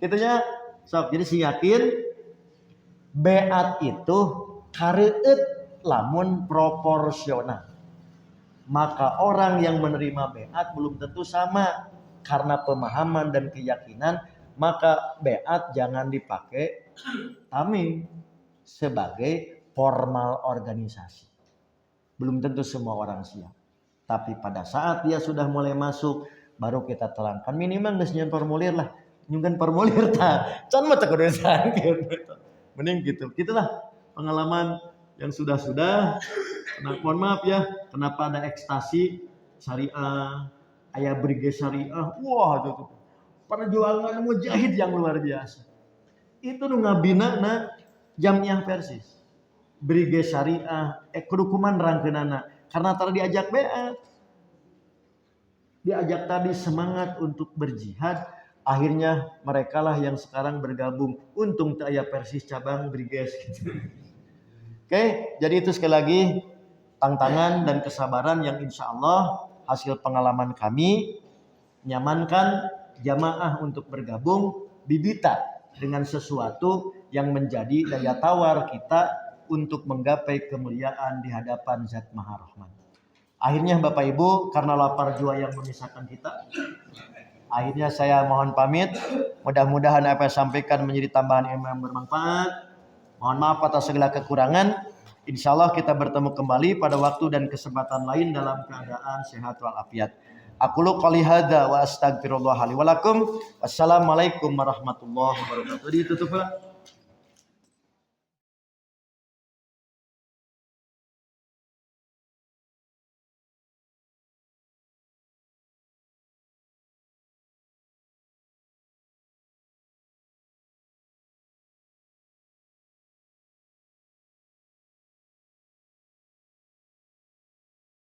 Gitu ya. Sok, jadi si yakin Beat itu kareueut lamun proporsional. Maka orang yang menerima beat belum tentu sama karena pemahaman dan keyakinan, maka beat jangan dipakai tamim sebagai formal organisasi. Belum tentu semua orang siap. Tapi pada saat dia sudah mulai masuk, baru kita terangkan minimal geus nyieun formulir lah. Nyieun formulir tah. Can mah teu kudu disangkeun. Mending gitu. Gitulah pengalaman yang sudah-sudah. Nah, mohon maaf ya, kenapa ada ekstasi syariah, aya brigade syariah. Wah, itu perjuangan mujahid yang luar biasa. Itu nu ngabinana Jamiah Persis. Brigade syariah, kudukuman rangkeunana karena tadi diajak beat. Diajak tadi semangat untuk berjihad, akhirnya merekalah yang sekarang bergabung. Untung teu aya Persis cabang brigade gitu. Oke, jadi itu sekali lagi tantangan dan kesabaran yang insya Allah hasil pengalaman kami nyamankan jamaah untuk bergabung bibita dengan sesuatu yang menjadi daya tawar kita untuk menggapai kemuliaan di hadapan Zat Maha Rahman. Akhirnya Bapak Ibu, karena lapar jua yang memisahkan kita, akhirnya saya mohon pamit. Mudah-mudahan apa yang sampaikan menjadi tambahan ilmu yang bermanfaat. Mohon maaf atas segala kekurangan. Insya Allah kita bertemu kembali pada waktu dan kesempatan lain dalam keadaan sehat walafiat. Aqulu qouli hadza wa astaghfirullah li wa lakum. Wassalamualaikum warahmatullahi wabarakatuh. Ditutup Pak.